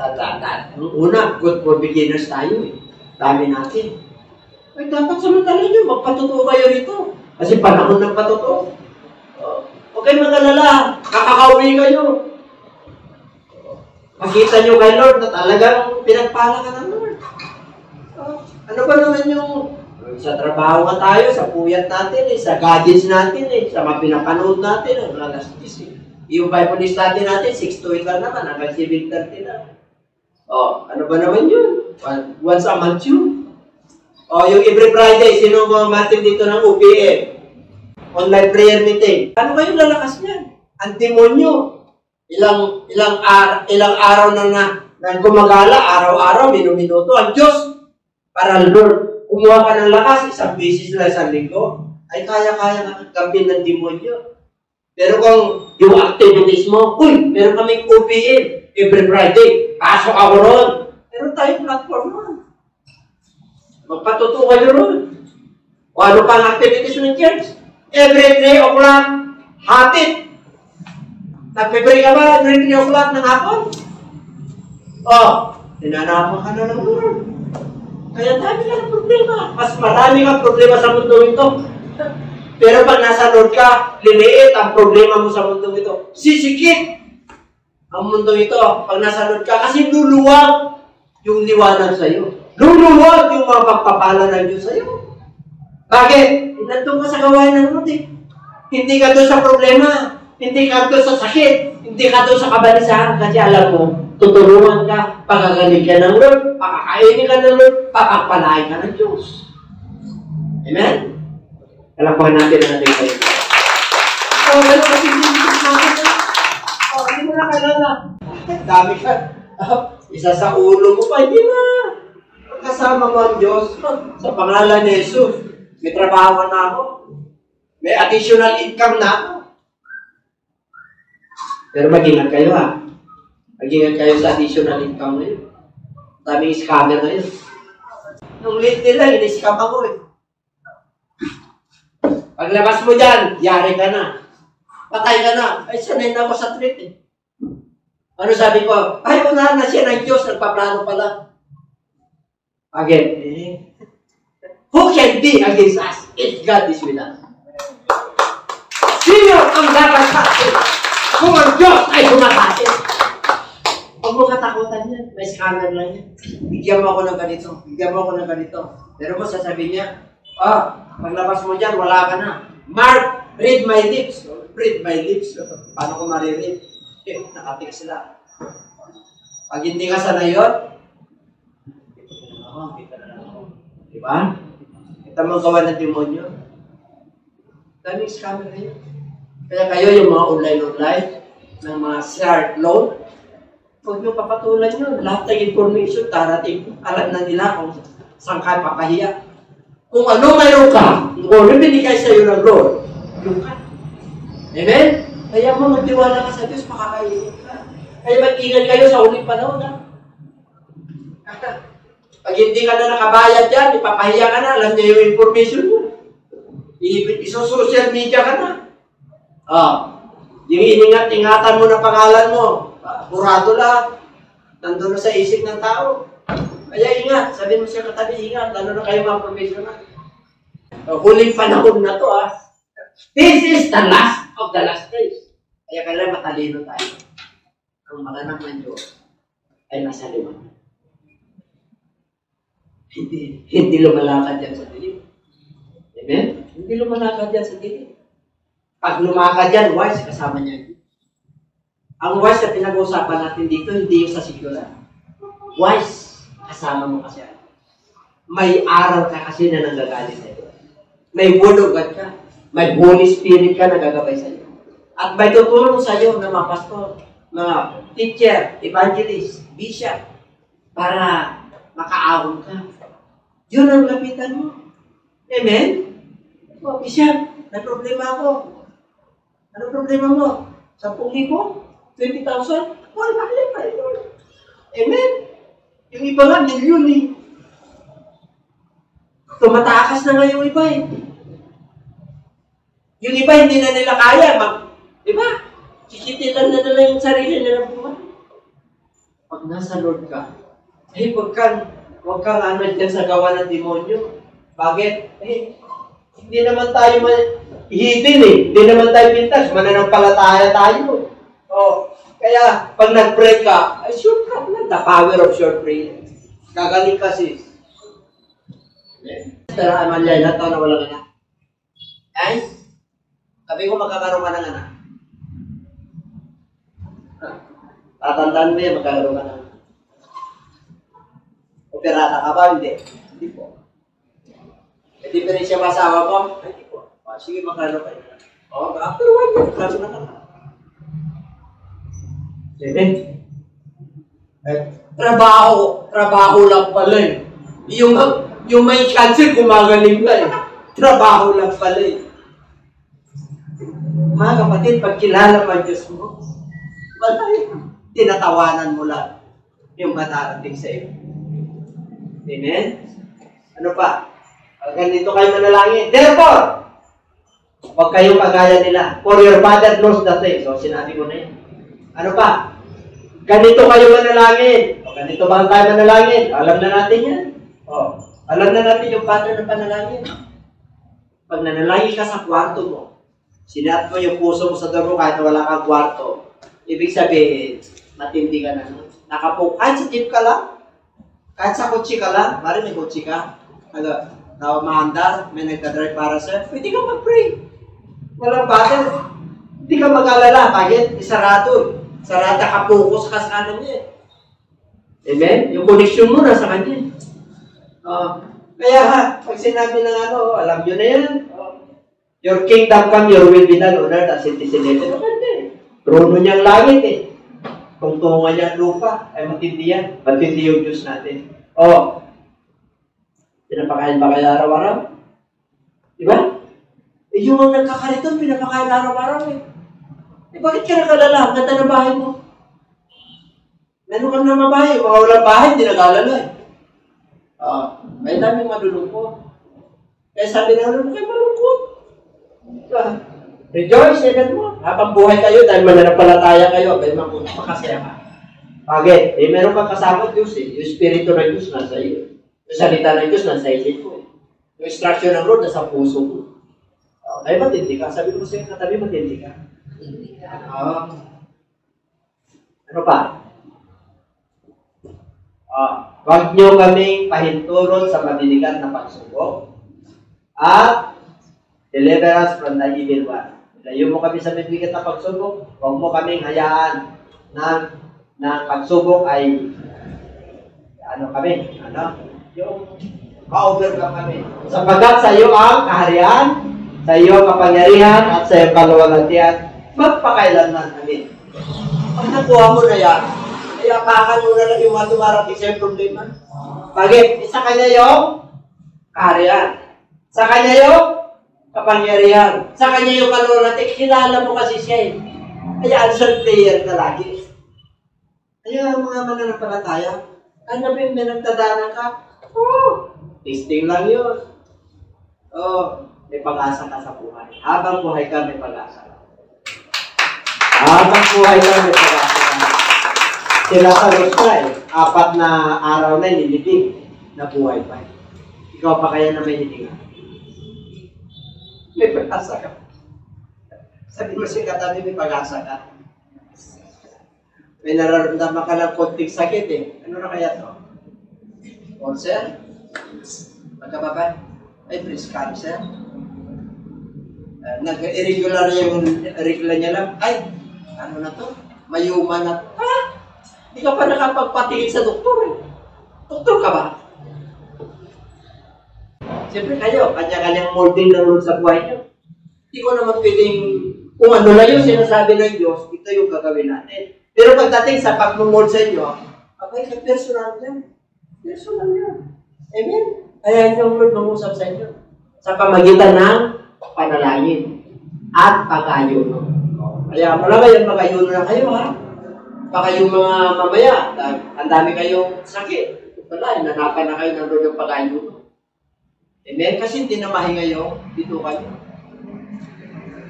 yung una, good for beginners tayo eh. Dami natin. Ay, dapat samantala nyo, magpatotoo kayo rito. Kasi panahon ng patotoo. Huwag kayong mag-alala, kakakauwi kayo. Makita nyo kay Lord na talagang pinagpala ka ng Lord. Ano ba naman yung sa trabaho ka tayo, sa puyat natin sa gadgets natin sa mga pinapanood natin, ang mga gastis Yung Bible study natin, 6 to 8 lang naman, hanggang 7:30 na. Ano ba naman yun? Once a month yun. Yung every Friday, sino mga matin dito ng UPM? Online prayer meeting. Ano kayong lalakas niyan? Ang demonyo. Ilang araw na gumagala, araw-araw, minuto. Ang Diyos, para Lord, kumuha ka ng lakas, isang beses na isang linggo, ay kaya-kaya nakagambin ng demonyo. Pero kung yung activities mo, meron kaming OPM every Friday, pasok ako ron. Meron tayong platform ron. Magpatuto kayo ron. O ano pang activities ng church? Every 3 o'clock, hatid. Nagpipray ka ba every 3 o'clock ng hapon? Tinanapan ka na ng Lord. Kaya dami ka ng problema. Mas marami kang problema sa mundo ito. Pero pag nasa Lord ka, liliit ang problema mo sa mundo ito. Sisikip ang mundo ito pag nasa Lord ka. Kasi luluwag yung liwanag sa iyo. Luluwag yung mga pagpapala ng Diyos sa iyo. Bakit? Nandun ka sa gawain ng Lord eh. Hindi ka doon sa problema. Hindi ka doon sa sakit. Hindi ka doon sa kabalisahan. Kasi alam mo, tutulungan ka, pagkagaling ka ng Lord, pakakainin ka ng Lord, papagpalain ka ng Diyos. Amen? Kalakuhan natin ang ating kayo. Ganun kasi hindi mo na kailangan. Dami ka. Isa sa ulo mo pa, hindi na. Kasama mo ang Diyos. Sa pangalan ni Jesus, may trabaho na ako. May additional income na ako. Pero mag-ingat kayo Mag-ingat kayo sa additional income na yun. Daming scammer na yun. Nung late nila, in-scam ako Paglabas mo dyan, yari ka na. Patay ka na. Ay, sanay na ako sa treat Ano sabi ko? Ay, unahan na siya ng Diyos, nagpaplano pala. Again, who can be against us if God is with us? Sino ang dapat sa atin kung ang Diyos ay sumasatin? Huwag mo katakot. kaliwatan yan. May scanner lang yan. Bigyan mo ako ng ganito. Bigyan mo ako ng ganito. Pero mo sasabihin niya, paglabas mo dyan, wala ka na. Mark, read my lips. Read my lips. Paano ko mariread? Nakatik sila. Pag hindi ka sanay yun, kita na lang ako. Diba? Kita mo gawa ng demonyo. Daming scammer na yun. Kaya kayo yung mga online ng mga share loan, huwag nyo papatulan yun. Lahat ng information, darating, alam na nila kung saan ka papahiya. Kung ano mayroon ka, kung ano binigay sa'yo ng Lord, yung ka. Amen? Kaya mo magtiwala ka sa Diyos, makakainit ka. Kaya mag-ingat kayo sa uling panahon, ha? Pag hindi ka na nakabayad yan, ipapahiya ka na, alam niya yung information mo. Iso-social media ka na. Yung iningat-ingatan mo na pangalan mo, burado lang. Nandun na sa isip ng tao. Kaya ingat, sabi mo siya katabi, ingat, lalo na kayo mga professional. Huling panahon na to, This is the last of the last days. Kaya kailangan matalino tayo. Ang maganang ng Diyos ay nasa liwanag. Hindi lumalakad yan sa dilim. Amen? Hindi lumalakad yan sa dilim. Pag lumakad yan, wise, kasama niya. Ang wise na pinag-uusapan natin dito, hindi yung sa secular. Wise, kasama mo kasi. May aral ka kasi na nanggagaling sa iyo. May word of God ka. May Holy Spirit ka na gagabay sa iyo. At may tutulong sa iyo ng mga pastor, mga teacher, evangelist, bishop, para makaahon ka. Yun ang lapitan mo. Amen? Bishop, may problema ako. Ano problema mo? 10,000? 20,000? Wala ka rin. Amen? Yung iba nga, milyon eh. Tumatakas na nga yung iba eh. Yung iba hindi na nila kaya. Diba? Sisitilan na nila yung sarili nila buhay. Pag nasa Lord ka, huwag kang ano dyan sa gawa ng demonyo. Bakit? Hindi naman tayo hidden eh. Hindi naman tayo pintas. Mananampalataya tayo. Kaya, pag nag-pray ka, ay shortcut lang. The power of short prayer. Gagaling ka sis. Pero amalya, lahat na wala ka na. Ay, sabi ko magkakaroon ka ng anak. Tatandaan mo yan, magkakaroon ka ng anak. Operata ka ba? Hindi. Hindi po. E diferensya ba asawa ko? Hindi po. Sige, magkakaroon kayo. After 1 year, klaro na ka. Trabaho lang pala eh. Yung may cancer, gumagaling ka eh. Trabaho lang pala eh. Mga kapatid, pag kilala mo ang Diyos mo, wala yun. Tinatawanan mo lang yung matarating sa iyo. Amen? Ano pa? Ganito kayo manalangin. Therefore, huwag kayong kagaya nila. For your Father knows the things. So, sinabi ko na yun. Ano pa? Ganito kayo manalangin. Ganito ba tayo manalangin? Alam na natin yan. Alam na natin yung pattern ng panalangin. Pag nanalangin ka sa kwarto mo, sinat mo yung puso mo sa dugo kahit wala kang kwarto, ibig sabihin, matindi ka na. Kahit sa jeep ka lang, kahit sa kotse ka lang, bari may kotse ka, maandar, may nagdadrive para sa'yo, pwede ka mag-pray. Walang bother. Hindi ka mag-alala, kahit isarado. Sarada ka, focus ka sa kanan niya. Amen? Yung connection mo nasa kanya. Kaya pag sinabi ng alam nyo na yan. Your kingdom come, your will be done on earth as it is in heaven. Trono niyang langit eh. Tungtungan niya lupa, ay matindi yan. Matindi yung Diyos natin. Pinapakain ba kayo araw-araw? Diba? Yung mga nagkakariton, pinapakain araw-araw eh. Bakit ka nakalala? Ang ganda ng bahay mo. Meron kang naman bahay. Mga walang bahay, hindi nagalala eh. May daming malulungkot. Kaya sabi na kayo malungkot. Rejoice, yan mo. Habang buhay kayo, dahil mananampalataya kayo, may makasaya ka. Bakit? Meron kang kasama Diyos eh. Yung Espiritu ng Diyos nasa iyo. Yung salita ng Diyos nasa isip mo eh. Yung instruction ng Lord nasa puso mo. Kaya matindi ka. Sabi ko sa'yo, katabi matindi ka. Ano pa? Huwag nyo kaming pahintulot sa mabiligan na pagsubok at deliver us from the evil one. Layo mo kami sa mabiligan na pagsubok, huwag mo kaming hayaan na pagsubok ay yung ma-overcome kami. Sapagkat sa iyo ang kaharian, sa iyo ang kapangyarihan, at sa iyo kaluwalhatian, magpakailanman. Amen. Pag nakuha mo na yan, ay apakan mo na lang yung mga dumarating sa problema. Bakit? Sa kanya yung kaharian. Sa kanya yung kapangyarihan. Sa kanya yung kaluwalhatian. Kilala mo kasi siya eh. Kaya answer prayer ka lagi. Kaya mga mananampalataya, ano ba yung may nagtadanan ka? Testing lang yun. May pag-asa ka sa buhay. Habang buhay ka, may pag-asa ka. Habang buhay ka, may pag-asa ka. Sila sa Rosay, 4 na araw na nilibig na buhay pa. Ikaw pa kaya na may hininga? May pag-asa ka. Sabi mo si katabi, may pag-asa ka. May nararamdaman ka ng konting sakit eh. Ano na kaya to? Cancer? Magkababay? Ay, breast cancer? Nag-irregular yung regla niya lang. Ay, ano na to? Mayuma na. Hindi ka pa nakapagpatingin sa doktor eh. Doktor ka ba? Siyempre kayo, kanya-kanyang molding ng Lord sa buhay niyo. Hindi ko naman pwedeng, kung ano na yung sinasabi ng Diyos, ito yung gagawin natin. Pero pagdating sa pag-mold sa inyo, abay, personal yan. Personal yan. Amen? Kaya yung Lord mangusap sa inyo. Sa pamagitan ng panalangin at pag-ayuno. Kaya wala kayo, mag-ayuno na kayo ha. Baka yung mga mamaya, ang dami kayong sakit. Wala, nanapan na kayo ng Lord yung pag-ayuno. Amen? Kasi hindi na mahinga yung dito kayo.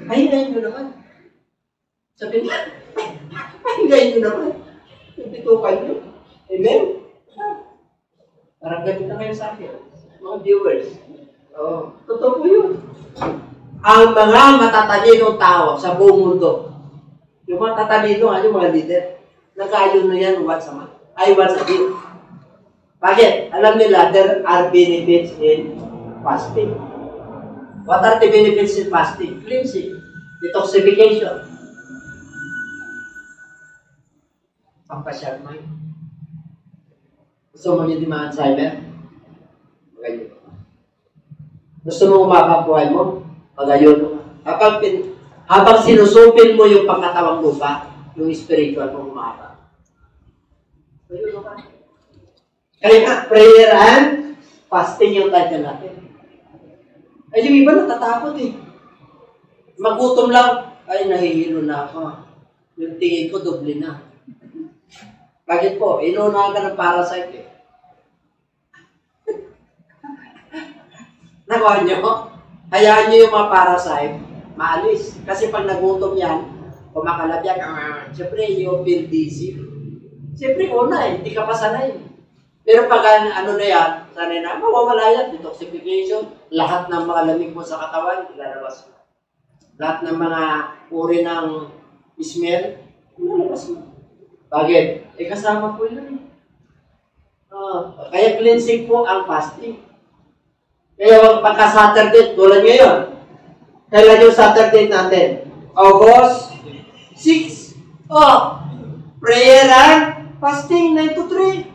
Pahingayin nyo naman. Sabi nga, pahingayin nyo naman. Yung dito kayo. Amen? Parang ganito na kayo sa akin. Mga viewers. Totoo po yun. Ang mga matatalinong tao sa buong mundo, yung mga tatalino, yung mga leader, nag-ayuno yan once a month. Ay, once a day. Bakit? Alam nila, there are benefits in fasting. What are the benefits in fasting? Cleansing, detoxification, pampasyal mind. Gusto mo yung demand cyber? Magayon. Gusto mo umabang buhay mo? Magayon. Habang sinusupin mo yung pangkatawang lupa, yung spiritual mo umabang. Magayon ka. Kaya nga, prayer and fasting yung title natin. Ay, yung iba natatakot eh. Magutom lang. Ay, nahihilo na ako. Yung tingin ko, doble na. Bakit po? Inuunahan ka ng parasite eh. Nakuha nyo? Hayaan nyo yung mga parasite, maalis. Kasi pag nagutom yan, kumakalab yan, siyempre, you feel dizzy. Siyempre, una eh, hindi ka pa sanay. Pero pag ano na yan, sanay na, mawawala yan, detoxification, lahat ng mga lamig mo sa katawan, ilalabas mo. Lahat ng mga uri ng smell, ilalabas mo. Bakit? Eh, kasama po yun. Kaya cleansing po ang fasting. Kaya pagka-Saturday, tulad ngayon, kailan yung Saturday natin? August 6. Prayer and fasting 9 to 3.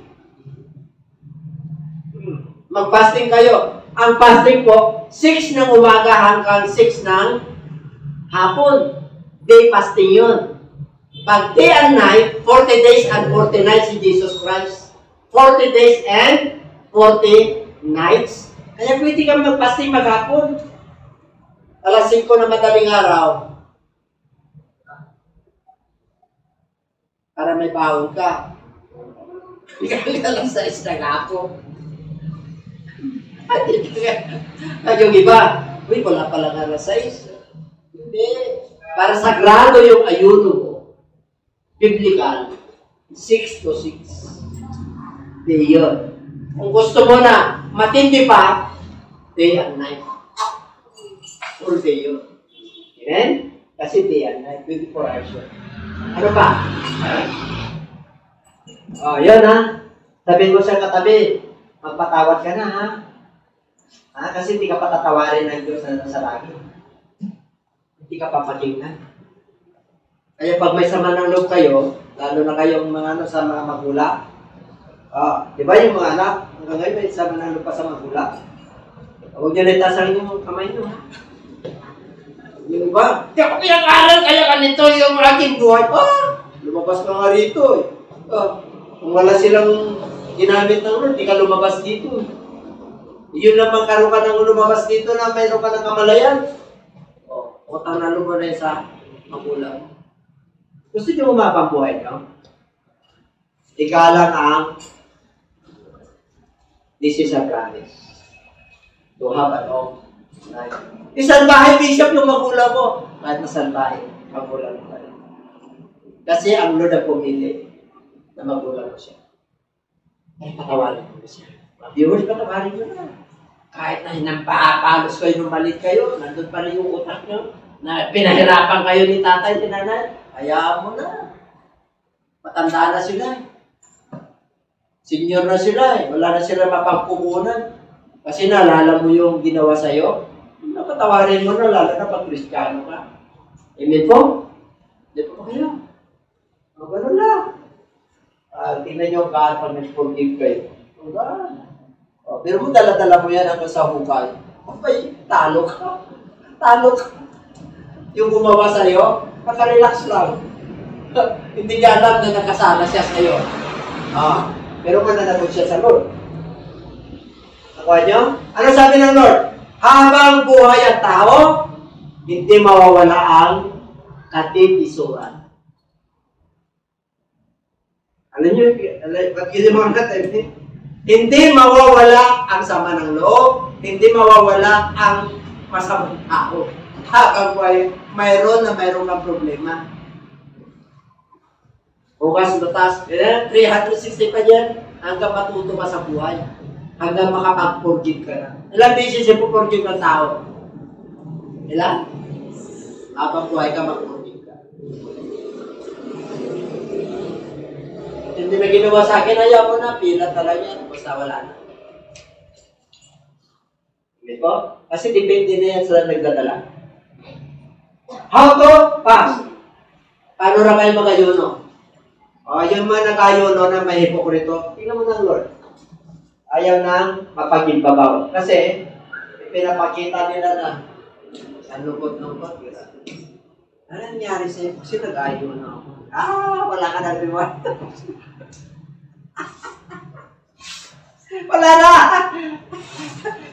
Mag-fasting kayo. Ang fasting po, 6 ng umaga hanggang 6 ng hapon. Day fasting yun. Pag day and night, 40 days and 40 nights si Jesus Christ. 40 days and 40 nights. Kaya pwede kang mag-fasting maghapon. Alas 5 na madaling araw. Para may baon ka. Alas 6 na hapon. At yung iba, wala pala nga alas 6. Hindi. Para sagrado yung ayuno mo. Biblical. 6 to 6. Day yun. Kung gusto mo na matindi pa, day and night. Full day yun. Amen? Kasi day and night, 24 hours yun. Ano pa? Yun ha. Sabihin mo sa katabi, magpatawad ka na, ha? Kasi hindi ka patatawarin ng Diyos na nasa langit. Hindi ka papakinggan. Kaya pag may sama ng loob kayo, lalo na kayong mga sa mga magulang, di ba yung mga anak, hanggang ngayon may sama ng loob pa sa magulang? Huwag nyo na itasan yung kamay nyo, ha? Yung iba, di ako pinag-aral, kaya ganito yung aking buhay. Lumabas ka nga rito, eh. Kung wala silang ginamit ng Lord, di ka lumabas dito. Yun lang magkaroon ka ng lumabas dito na mayroon ka ng kamalayan. Utang na loob na sa magulang. Gusto nyo umabang buhay nyo? Ikalang ang this is a promise. To have an home. Isang bahay, bishop, yung magulang mo. Kahit nasaan bahay, magulang mo. Kasi ang Lord ang pumili na magulang mo siya. Ay, patawarin mo siya. Viewers, patawarin mo na. Kahit na hinampapalos kayo nung malit kayo, nandun pa rin yung utak nyo, na pinahirapan kayo ni tatay, ni nanay, hayaan mo na. Matanda na sila. Senior na sila. Wala na sila mapagkukunan. Kasi naalala mo yung ginawa sa'yo, napatawarin mo na, lalo na pag Kristiyano ka. Amen po? Hindi po kayo. Ganun lang. Tingnan nyo God pag nag-forgive kayo. Pero mo dala-dala mo yan hanggang sa hukay. Abay, talo ka. Talo ka. Yung gumawa sa'yo, makarelax lang. Hindi niya alam na nakasala siya sa'yo. Pero mananagot siya sa Lord. Nakuha niyo? Ano sabi ng Lord? Habang buhay ang tao, hindi mawawala ang katitisuran. Alam niyo, pag-ilim mga natin, hindi mawawala ang sama ng loob, hindi mawawala ang masamang tao. Habang buhay, mayroon kang problema. Bukas, batas, 360 pa dyan, hanggang matuto ka sa buhay. Hanggang makapag-forgive ka na. Ilang beses yung forgive ng tao? Ilan? Habang buhay ka, mag-forgive ka. Hindi na ginawa sa akin, ayaw mo na, pila talaga yan. Basta wala na. Hindi po? Kasi depende na yan sa nagdadala. How to pass? Paano na kayo mag-ayuno? Yung mga nag-ayuno na may hipokrito, tingnan mo ng Lord. Ayaw nang mapagimbabaw. Kasi, pinapakita nila na ang lungkot-lungkot. Ano nangyari sa'yo? Kasi nag-ayuno ako. Wala ka na reward. Wala na!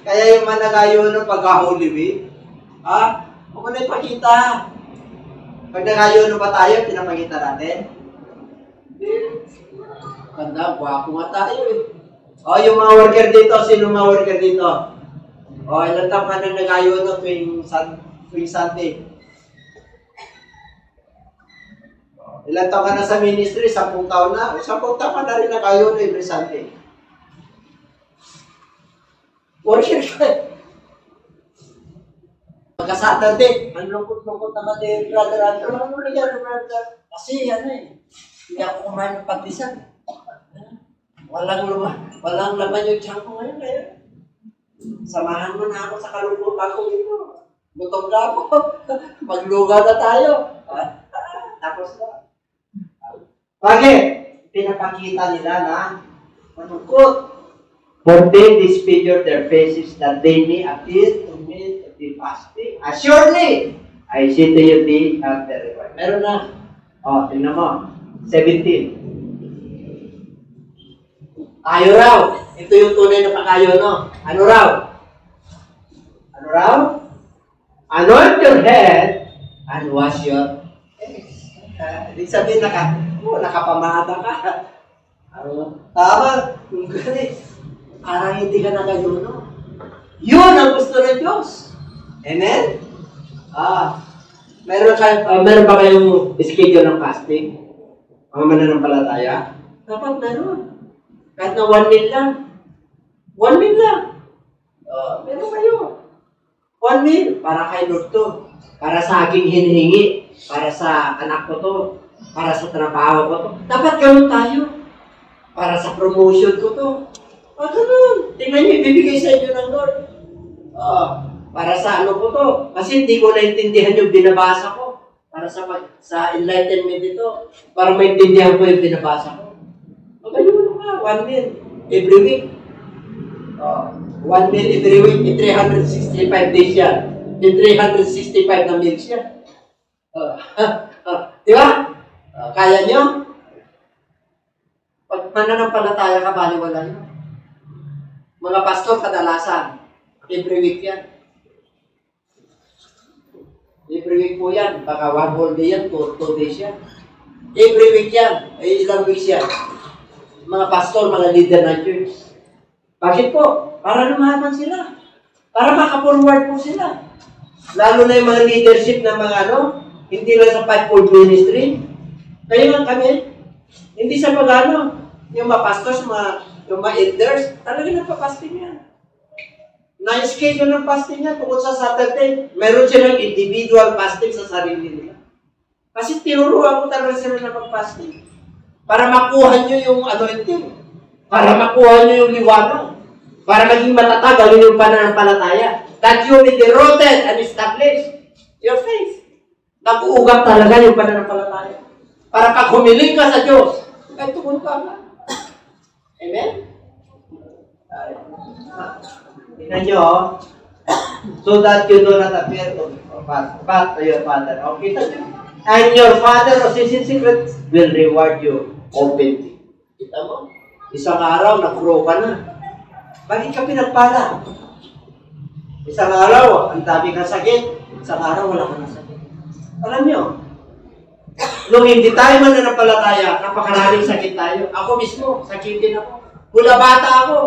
Kaya yung mga nag-ayuno pagka-Holy Week, huwag mo na ipakita. Pag nag-ayuno pa tayo, pinapakita natin. Ganda, gwapo nga tayo eh. Yung mga worker dito, sino mga worker dito? Ilang taon ka na nag-ayuno tuwing Sunday? Ilang taon ka na sa ministry? 10 taon na? 10 taon ka na rin nag-ayuno every Sunday. Worker ka eh. Pagka-Saturday, ang lungkot-lungkot naman din, brother. Ano na yan, brother? Kasi hindi ako kumain ng pagdisan. Walang laman yung tiyan ko ngayon. Kaya samahan mo na ako sa kalungkutan ko dito. Gutom na ako. Magluga na tayo. Tapos na. Bakit? Pinapakita nila na malungkot. For they disfigure their faces that they may appear to me to be fasting. Assuredly, I say to you, they have the reward. Meron na. Tingnan mo. 17. Tayo raw. Ito yung tunay na pakayo, no? Ano raw? Ano raw? Anoint your head and wash your face. Ibig sabihin nakapamada ka. Tama. Parang hindi ka nakayuno. Yun ang gusto ng Diyos. Amen? Meron ba kayong schedule ng fasting? Mga mananampalataya? Dapat meron. Kahit na 1 meal lang. 1 meal lang. Meron kayo. 1 meal. Para kay Lord to. Para sa aking hinihingi. Para sa anak ko to. Para sa trabaho ko to. Dapat ganoon tayo. Para sa promotion ko to. Ganun. Tingnan niyo, ibibigay sa inyo ng Lord. Para sa ano ko to. Kasi hindi ko naintindihan yung binabasa ko. Para sa enlightenment ito. Para maintindihan ko yung binabasa ko. Ganun nga, 1 meal every week. 1 meal every week, 365 days yan. 365 na meals yan. Di ba? Kaya nyo? Pag mananampalataya ka, baliwala nyo. Mga pastor, kadalasan, every week yan. Every week po yan. Baka 1 whole day yan, 2 days yan. Every week yan. Ilang weeks yan. Mga pastor, mga leader ng church. Bakit po? Para lumaban sila. Para maka-forward po sila. Lalo na yung mga leadership na mga hindi lang sa fivefold ministry. Kaya nga kami, hindi sa yung mga pastors, yung mga elders, talaga nagpa-fasting yan. Na-schedule ng fasting yan tungkol sa Saturday. Meron silang individual fasting sa sarili nila. Kasi tinuruan ko talaga sila na mag-fasting. Para makuha nyo yung anointing. Para makuha nyo yung liwanag. Para maging matatag ang inyong pananampalataya. That you will be rooted and established your faith. Nag-uugap talaga yung pananampalataya. Para pag humiling ka sa Diyos, ay tukon ka na. Amen? Tingnan nyo, so that you do not appear to your Father. Okay, and your Father who is in secret will reward you openly. Kita mo? Isang araw, nag-grow ka na. Bakit ka pinagpala? Isang araw, ang dami kang sakit. Isang araw, wala ka ng sakit. Alam nyo, nung hindi tayo mananampalataya, napakaraming sakit tayo. Ako mismo, sakitin ako. Mula bata ako.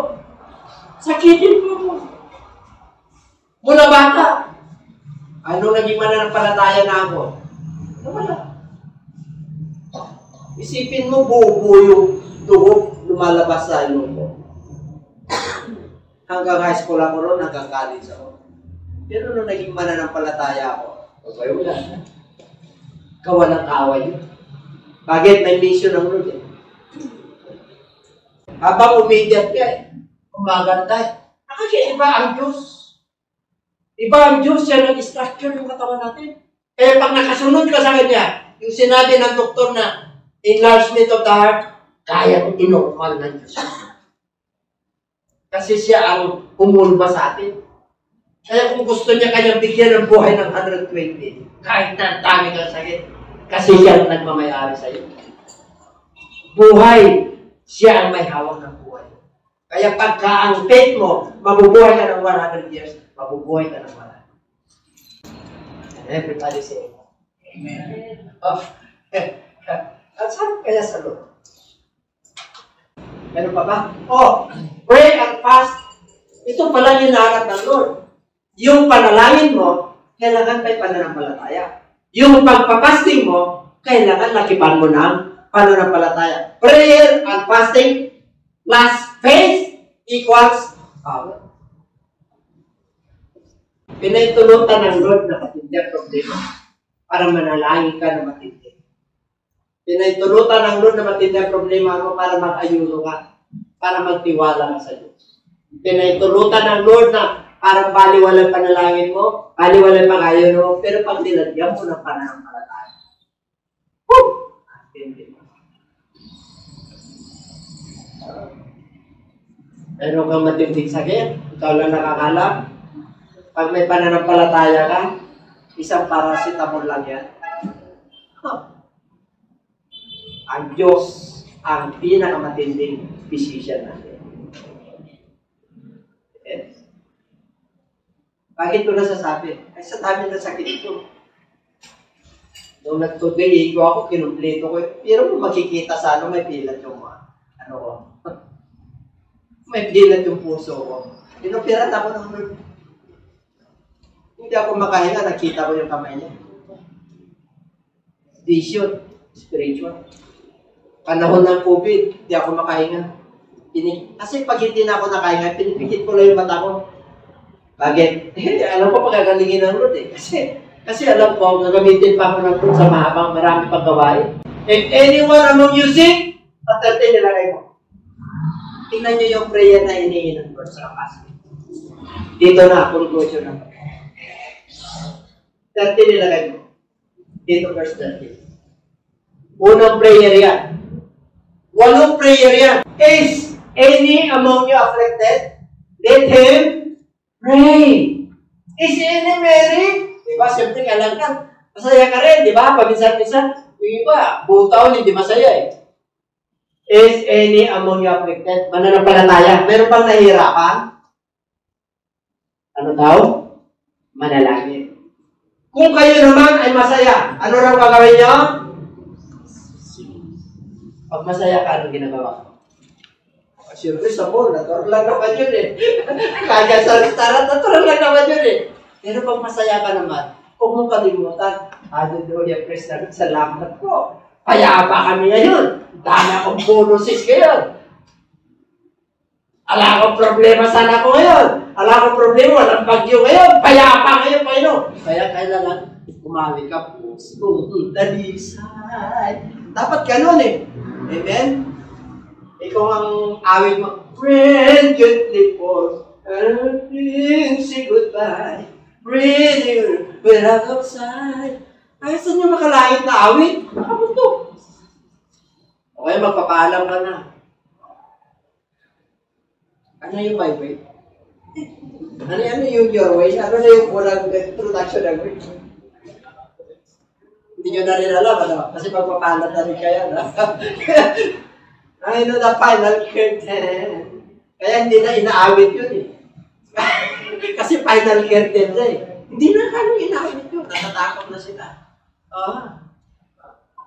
Sakitin ko ako. Mula bata. Anong naging mananampalataya na ako? Wala. Isipin mo, buo-buo yung dugo lumalabas sa ilong ko. Hanggang high school ako ron, hanggang college ako. Pero nung naging mananampalataya ako, wala na. Kawalang kaway yun. Bakit? May mission ang Lord eh. Habang umidyat ka eh, umaganda eh. Kasi iba ang Diyos. Iba ang Diyos, siya nag-structure yung katawan natin. Kaya pag nakasunod ka sa Kanya, yung sinabi ng doktor na enlargement of the heart, kaya kong inormal ng Diyos. Kasi siya ang umulba sa atin. Kaya kung gusto niya kanyang bigyan ng buhay ng 120, kahit na dami kang sakit, kasi siya ang nagmamayari sa iyo. Buhay, siya ang may hawak ng buhay. Kaya pagka ang faith mo, mabubuhay ka ng 100 years, mabubuhay ka ng 100. Everybody say Amen. At saan kaya sa Lord? Meron pa ba? Pray and fast. Ito pala yung hinahanap ng Lord. Yung panalangin mo, kailangan may pananampalataya. Yung pagpapasting mo, kailangan lakipan mo ng pananampalataya. Prayer and fasting plus faith equals power. Pinaitulutan ng Lord na matindi ang problema para manalangin ka na matindi. Pinaitulutan ng Lord na matindi ang problema mo para mag-ayuno ka, para magtiwala ka sa Diyos. Pinaitulutan ng Lord na parang baliwalang panalangin mo, baliwalang pag-ayuno mo, pero pag nilagyan mo ng pananampalataya. Meron kang matinding sakit, ikaw lang nakakala. Pag may pananampalataya ka, isang paracetamol lang yan. Ang Diyos ang pinakamatinding physician natin. Yes. Bakit ko nasasabi? Ay sa dami na sakit ito. Nung nagtutiligo ako, kinumpleto ko. Pero kung makikita sa may pilat yung may pilat yung puso ko. Kinupirat ako ng Lord. Hindi ako makahinga, nakita ko yung kamay niya. Vision, spiritual. Panahon ng COVID, hindi ako makahinga. Kasi pag hindi na ako nakahinga, pinipikit ko lang yung mata ko. Bakit? Alam ko pagagalingin ng Lord eh. Kasi alam ko, gagamitin pa ako ng Lord sa mahabang marami pang gawain. If anyone among you sick, patatay nilagay mo. Tingnan nyo yung prayer na hinihingi ng Lord sa kapasok. Dito na, conclusion na. 30 nilagay mo. Dito, verse 30. Unang prayer yan. 8 prayer yan. Is any among you afflicted? Let him pray. Is any merry? Diba? Siyempre, kailangan. Masaya ka rin, diba? Paminsan-minsan. Yung iba, buong taon hindi masaya eh. Is any among you afflicted? Mananampalataya. Meron bang nahihirapan? Ano daw? Manalangin. Kung kayo naman ay masaya, ano raw gagawin nyo? Pag masaya ka, anong ginagawa ko? Siyempre sa mall, natural lang naman yun eh. Kaya sa restaurant, natural lang naman yun eh. Pero pag masaya ka naman, huwag mong kalimutan. Hallelujah, praise the Lord, salamat po. Payapa kami ngayon. Dami akong bonuses ngayon. Ala akong problema sana ko ngayon. Ala akong problema, walang bagyo ngayon. Payapa ngayon, Panginoon. Kaya kailangan umawi ka po. Dalisay. Dapat ganun eh. Amen? Ikaw ang awit mo. Friend, gently pause. Say goodbye. Breathe without outside. Ay, saan nyo makalahit na awit? Nakapunto. Okay, magpapaalam ka na. Ano yung vibrate? Ano yung your way? Ano na yung unang introduction ng way? Hindi nyo na rin alam, ano? Kasi magpapaalam na rin kayo, no? I know the final curtain. Kaya hindi na inaawit yun eh. Kasi final curtain na eh. Hindi na kano inaawit yun. Natatakot na sila.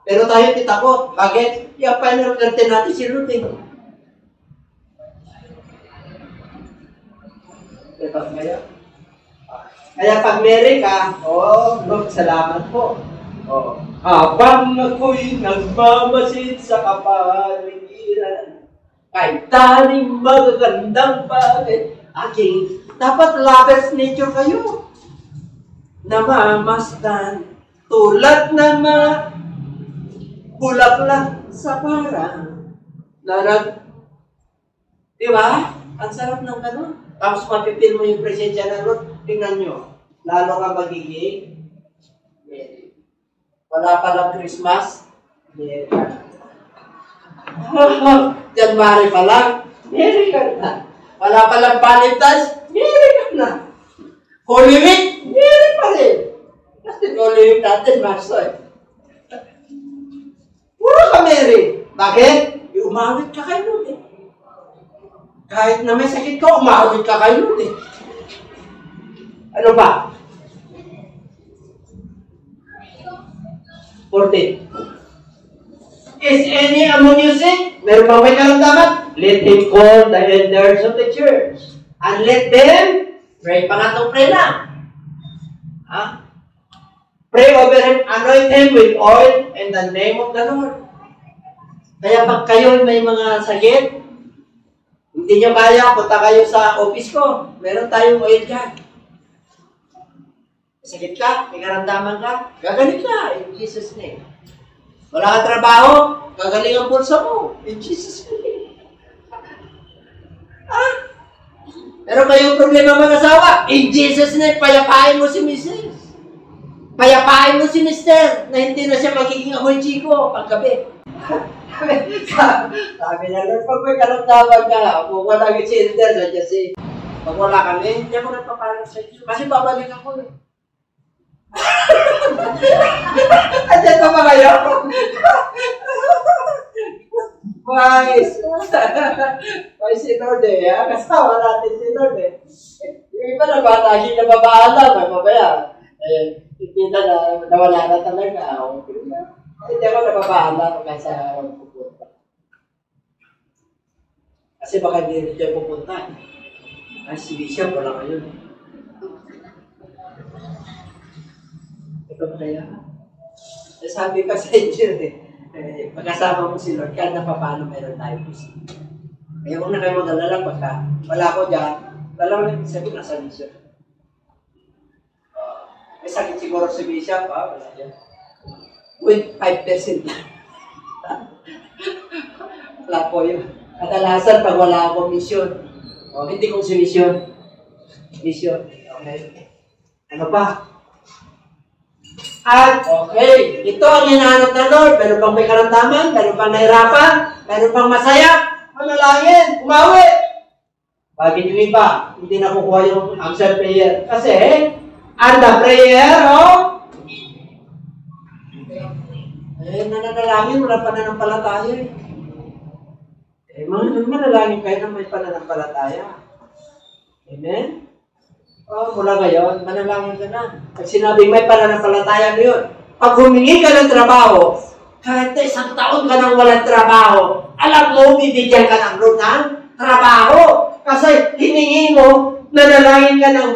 Pero tayo titakot. Bakit? Yung final curtain natin si Ruth eh. Kaya pag meron ka, salamat po. Habang ako'y nagmamasid sa kapaligiran, kahit taling magagandang bagay, dapat lovers nature kayo. Namamasdan, tulad ng mga bulaklak sa parang di ba? Ang sarap ng ganun. Tapos mapipil mo yung presensya ng Lord. Tingnan nyo, lalo ka magiging merry. Wala pa lang Christmas, merry ka na. January pa lang, merry ka na. Wala pa lang Valentine's, merry ka na. Holy Week, merry pa rin. Kasi Holy Week natin, Marso eh. Puro ka merry. Bakit? Umawit ka kayo nun eh. Kahit na may sakit ka, umawit ka kayo nun eh. Ano ba? 14. Is any among you sick? Meron bang may karamdaman? Let him call the elders of the church. And let them pray. Pangatong pray na. Pray over him, anoint him with oil in the name of the Lord. Kaya pag kayo may mga sakit, hindi nyo kaya, punta kayo sa office ko. Meron tayong oil dyan. Sakit ka, may karamdaman ka, gagaling ka in Jesus' name. Wala ka trabaho, gagaling ang bulsa mo in Jesus' name. Pero kayong problema mag-asawa, in Jesus' name, payapain mo si Mrs. Payapain mo si Mr. na hindi na siya magiging amoy chiko paggabi. Sabi na, Lord, pag may karamdaman ka, kung wala kang silder, nandiyan si, pag wala kami, hindi ako nagpapalang sa inyo. Kasi babalik ako eh. Andiyan pa ba kayo? Wise si Lord eh. Kasama natin si Lord eh. Yung iba na bata, hindi na babaalam. Mamaya, hindi na nawala na talaga. Hindi ako nababaalam kasi pupunta. Kasi baka hindi rin siya pupunta. Si Bishop, wala kayo. Ito ba kaya? Sabi ka sa inyo magkasama mo si Lord, kahit na paano meron tayo puso. Kaya kung na kayo mag-alala, pagka wala ko dyan, lalawin, sabi na sa Bishop. May sakit siguro si Bishop, wala dyan. With 5% lang. Wala po yun. Kadalasan pag wala akong mission. O, hindi kong si mission. Mission. Okay. Ano pa? At, okay, ito ang hinahanap ng Lord. Meron pang may karamdaman, meron pang nahirapan, meron pang masaya. Manalangin, umawi. Bakit yung iba, hindi nakukuha yung answer prayer? Kasi, and the prayer, nananalangin, wala pananampalataya. Manalangin kayo na may pananampalataya. Amen? Mula ngayon, manalangin ka na. Pag sinabing may pananampalataya mo yun, pag humingi ka ng trabaho, kahit na 1 taon ka nang walang trabaho, alam mo, bibigyan ka ng Lord ng trabaho. Kasi hiningi mo, nanalangin ka ng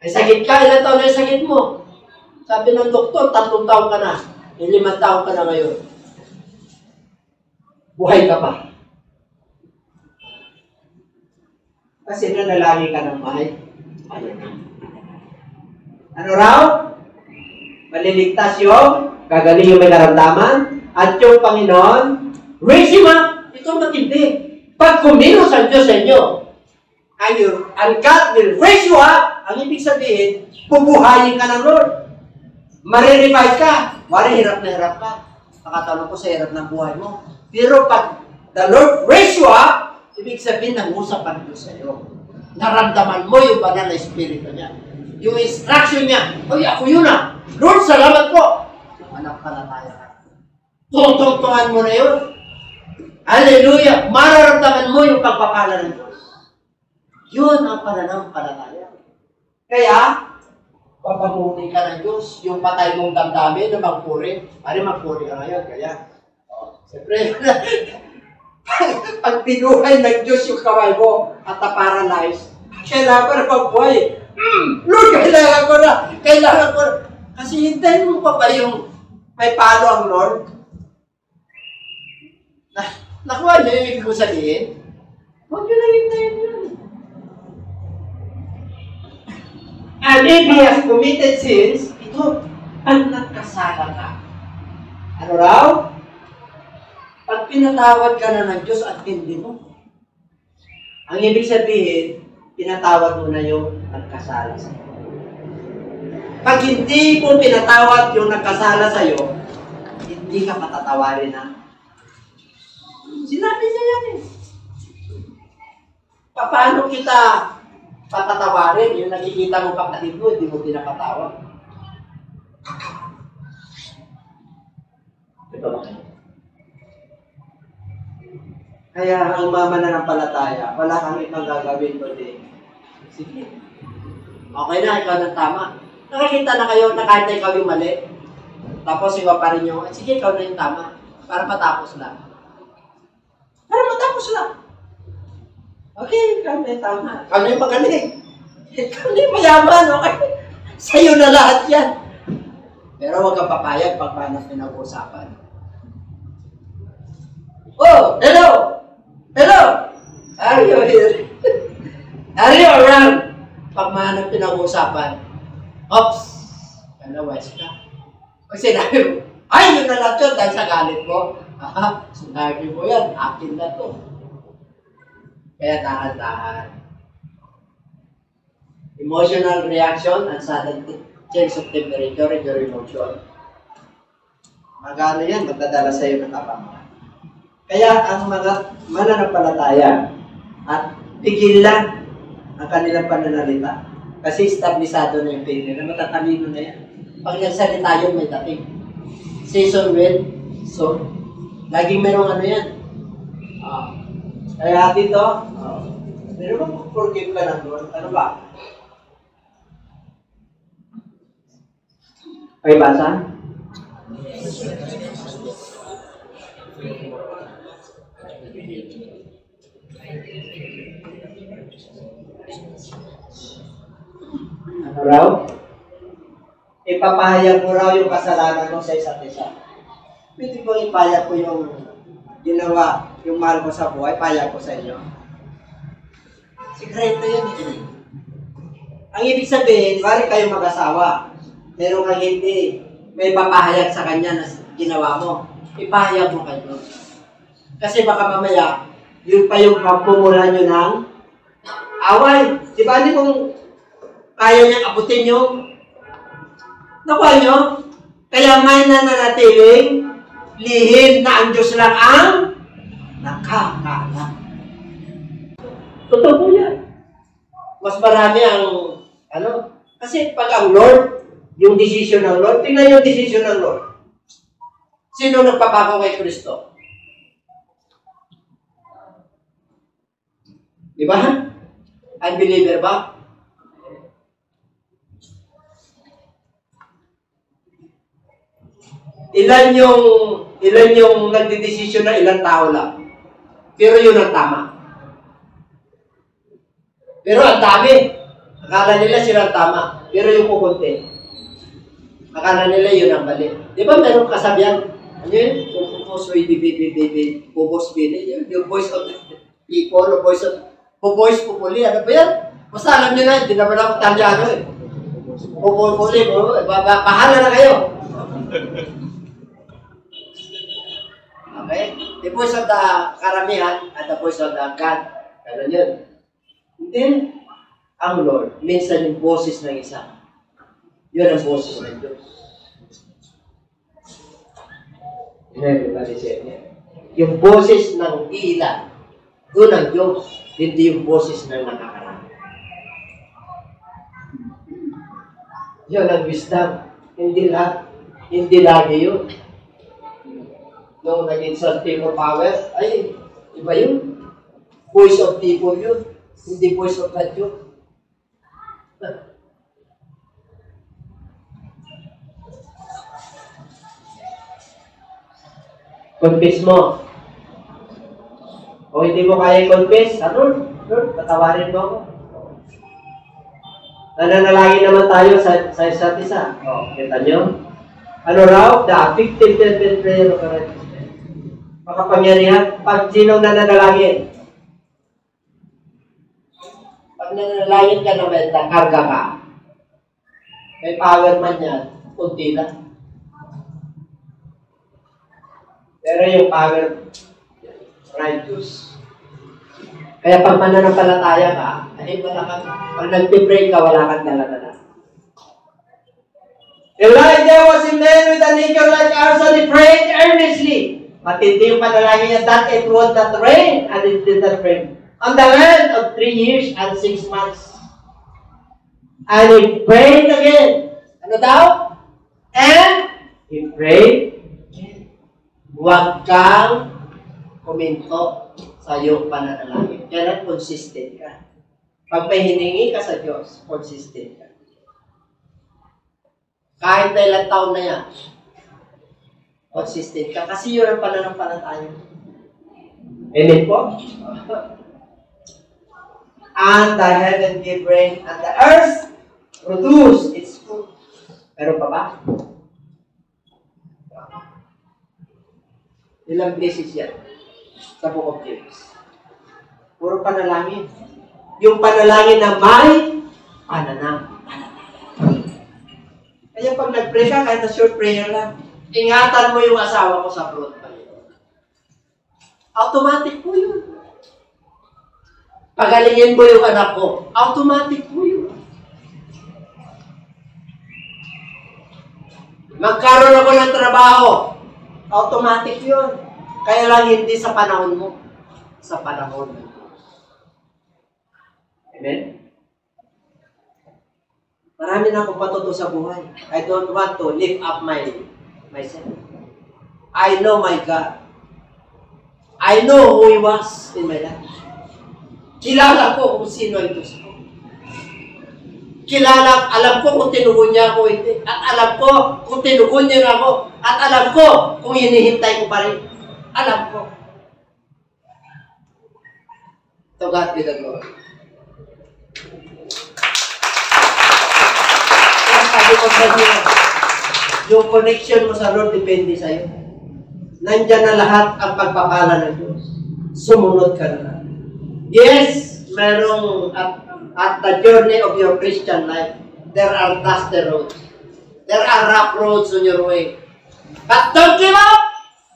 may sakit ka, ilan taon na yung sakit mo? Sabi ng doktor, 3 taon ka na. 5 taon ka na ngayon. Buhay ka pa. Kasi nanalangin ka ng ano raw? Maliligtas yung gagaling yung may karamdaman at yung Panginoon, raise him up. Ito matindi. Pag kumilos ang Diyos sa inyo, and God will raise you up, ang ibig sabihin, bubuhayin ka ng Lord. Marirevive ka. Wari, hirap na hirap ka. Nakatanong ko sa hirap ng buhay mo. Pero pag the Lord raise you up, ibig sabihin, nangusap ang Diyos sa iyo. Naramdaman mo yung banal na espiritu niya. Yung instruction niya. Oy, ako yun ah. Lord, salamat po. Anak ka na tayo. Tutungtungan mo na yun. Hallelujah. Mararamdaman mo yung pagpapala ng Diyos. Yun ang pananampalataya. Kaya, papamuni ka ng Diyos. Yung patay mong damdamin na magpuri. Pari magpuri ka ngayon. Kaya, siyempre, pag pinuhay ng Diyos yung kamay mo at na-paralyze, kailangan na magbuhay. Lord, kailangan ko na. Kailangan ko na. Kasi hintayin mo pa ba yung may palo ang Lord? Nakuha niyo yung ibig ko sabihin? Huwag nyo lang hintayin yun. And if he has committed sins, ito, pag nagkasala ka. Ano raw? Pag pinatawad ka na ng Diyos at hindi mo, ang ibig sabihin, pinatawad mo na yung nagkasala sa iyo. Pag hindi mo pinatawad yung nagkasala sa iyo, hindi ka patatawarin na. Sinabi niya yan eh. Paano kita patatawarin? Yung nakikita mo kapatid mo, hindi mo pinapatawad. Ito ba kayo? Kaya ang mananampalataya, wala kang ibang gagawin kundi, sige. Okay na, ikaw ng tama. Nakikita na kayo na kahit na ikaw yung mali. Tapos iba pa rin yung, sige, ikaw na yung tama. Para matapos lang. Para matapos lang. Okay, ikaw na yung tama. Ikaw na yung magaling. Ikaw na yung mayaman, okay? Sa'yo na lahat yan. Pero huwag kang papayag pag paano pinag-uusapan. Oh, hello! Hello! Are you here? Are you around? Pag mahanap pinag-uusapan, oops! Otherwise ka. Pag sinabi mo, ay, yun na lang yun dahil sa galit mo. Sinabi mo yan, akin na to. Kaya tahan-tahan. Emotional reaction and sudden change of temperature in your emotion. Magano yan, magdadala sa iyo ng kapangkat. Kaya ang mga mananampalataya at pigilan ang kanilang pananalita. Kasi establisado na yung faith nila, matatalino na yan. Pag nagsalita yun, may dating. Season with, so, laging merong ano yan. Kaya dito, meron ba forgive ka ng Lord? Ano ba? Okay, basa? Ano raw? Ipapahayag mo raw yung kasalanan mo sa isa't isa. Pwede ko ipahayag ko yung ginawa, yung mahal ko sa buhay, pahayag ko sa inyo. Sikreto yun. Ang ibig sabihin, bari kayo mag-asawa. Meron kang hindi, may papahayag sa kanya na ginawa mo. Ipahayag mo kay Diyos. Kasi baka mamaya, yun pa yung pagmumula nyo ng away. Di ba hindi kung kaya niyang abutin yung nakuha nyo? Kaya may nananatiling lihim na ang Diyos lang ang nakakaalam. Totoo po yan. Mas marami ang, kasi pag ang Lord, yung decision ng Lord, tingnan yung decision ng Lord. Sino nagpabago kay Kristo? Di ba? Unbeliever ba? Ilan yung nagdidesisyon na ilang tao lang. Pero yun ang tama. Pero ang dami. Akala nila sila ang tama. Pero yung kukunti. Akala nila yun ang mali. Di ba meron kasabihan? Ano yun? Pupos, yung voice of the people, o voice of Pupoys, pupuli, ano ba yan? Basta alam nyo na, hindi naman ako Talyano eh. Pupuli, bahala na kayo. Okay? The voice of the karamihan at the voice of the God. Ganun yun. Then, ang Lord, minsan yung boses ng isa. Yun ang boses ng Diyos. Yung boses ng ilan, doon ang Diyos. Hindi yung boses ng nakakarami. Yun ang wisdom. Hindi lagi yun. Nung naging sa people power, ay, iba yun. Voice of people yun. Hindi voice of God yun. Confess mo. O hindi mo kaya i-confess, Lord, patawarin mo ako. Nananalangin naman tayo sa isa't isa. O, kita nyo? Ano raw? The affected prayer of the righteous man. Makapangyarihan. Pag sinong nananalangin? Pag nananalangin ka naman, karga ka. May power man yan, kunti lang. Pero yung power, righteous. Kaya pag mananampalataya ka, ay wala kang, pag nag-pray ka, wala kang dala-dala. Elijah was in there with an eager like ours and he prayed earnestly. Matindi yung panalangin niya that it would not rain, and it did not rain. On the land of 3 years and 6 months. And he prayed again. Ano daw? And he prayed again. Huwag kang kuminto sa iyong pananalangin. Kaya consistent ka. Pag may hiningi ka sa Diyos, consistent ka. Kahit na ilang taon na yan, consistent ka. Kasi yun ang pananampalataya. Amen po? And the heaven gave rain, and the earth produced its fruit. Pero pa ba? Ilang beses yan sa Book of James. Puro panalangin. Yung panalangin na may pananampalataya. Kaya pag nag-pray ka, kahit na short prayer lang, ingatan mo yung asawa ko sa abroad. Automatic po yun. Pagalingin mo yung anak ko, automatic po yun. Magkaroon ako ng trabaho, automatic yun. Kaya lang hindi sa panahon mo. Sa panahon mo. Amen? Marami na akong patuto sa buhay. I don't want to lift up myself. I know my God. I know who He was in my life. Kilala ko kung sino ang Diyos ko. Alam ko kung tinugon niya ako hindi. At alam ko kung tinugon niya ako. At alam ko kung hinihintay ko pa rin. Alam ko. To God be the glory. Kaya sabi ko sa inyo, yung connection mo sa Lord depende sa'yo. Nandyan na lahat ang pagpapala ng Diyos. Sumunod ka na lang. Yes, merong at the journey of your Christian life, there are dusty roads. There are rough roads on your way. But don't give up.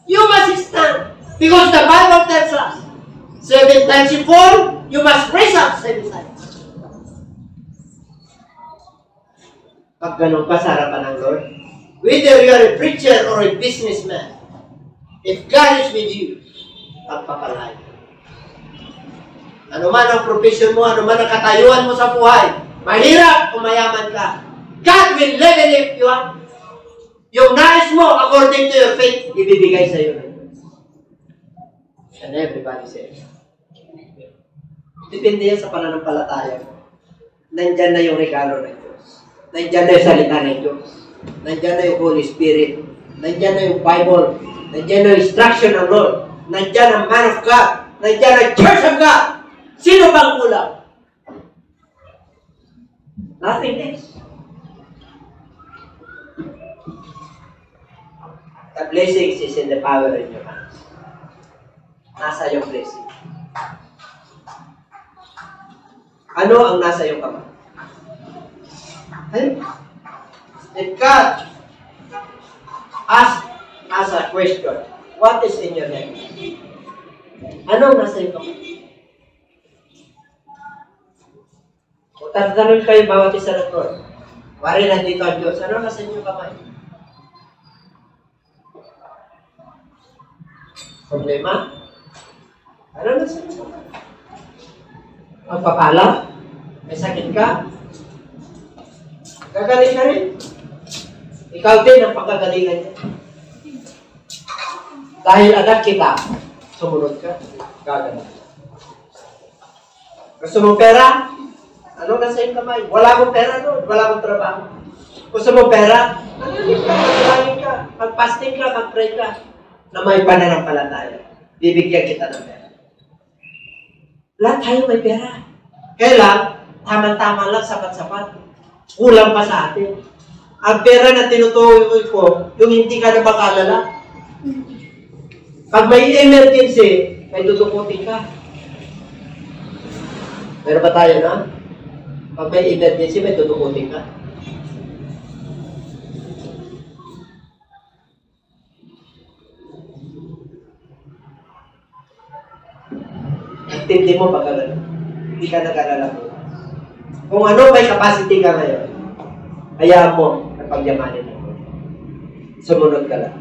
You must stand. Because the Bible tells us, 7 times you fall, you must raise up 7 times. Pag ganun ka sa harapan ng Lord, whether you are a preacher or a businessman, if God is with you, pagpapalain. Ano man ang profession mo, ano man ang katayuan mo sa buhay, mahirap o mayaman ka, God will level you up. Yung nais mo, according to your faith, ibibigay sa iyo. And everybody says, depende yan sa pananampalataya mo. Nandyan na yung regalo ng Diyos. Nandyan na yung salita ng Diyos. Nandyan na yung Holy Spirit. Nandyan na yung Bible. Nandyan na yung instruction ng Lord. Nandyan ang man of God. Nandyan ang church of God. Sino bang kulang? Nothing else. The blessing is in the power in your hands. Nasa yung blessing. Ano ang nasa yung kamay? Hey? If God asks us a question, what is in your hand? Ano ang nasa yung kamay? Kung tatanungin kayo bawat isa ng Lord, wari nandito ang Diyos, ano nasa inyong kamay? Problema? Ano nasa inyong kamay? Magpapala? May sakit ka? Gagaling ka rin. Ikaw din ang pagkagalingan niya. Dahil anak kita, sumunod ka, gagaling. Gusto mo pera? Ano nasa iyong kamay? Wala akong pera doon. Wala akong trabaho. Gusto mo pera? Manalip ka, manalangin ka, mag-fasting ka, mag-pray ka, na may pananampalataya. Bibigyan kita ng pera. Lahat tayo may pera. Kailan, tama-tama lang, sapat-sapat. Kulang pa sa atin. Ang pera na tinutukoy ko, yung hindi ka na makalala. Pag may emergency, may tutukutin ka. Meron ba tayo na? Pag may emergency, may tutukutin ka. Intindi mo pag-alala. Hindi ka nag-alala mo. Kung ano may capacity ka ngayon, hayaan mo na pagyamanin mo. Sumunod ka lang.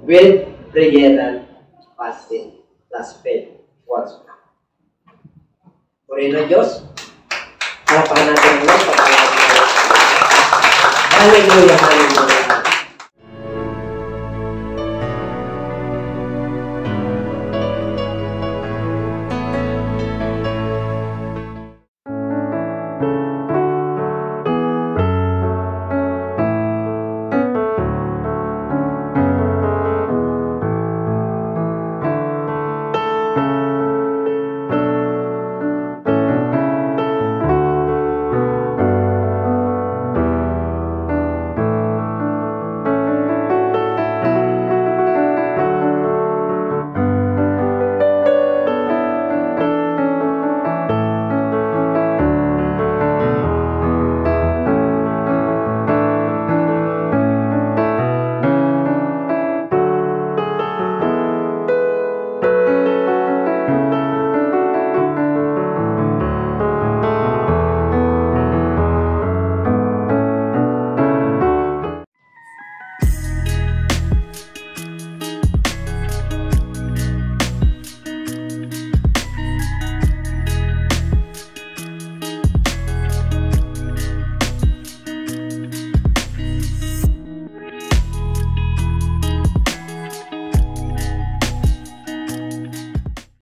With prayer and fasting plus faith once more. Purihin ng Diyos. Harapan natin ang Diyos. Hallelujah, hallelujah.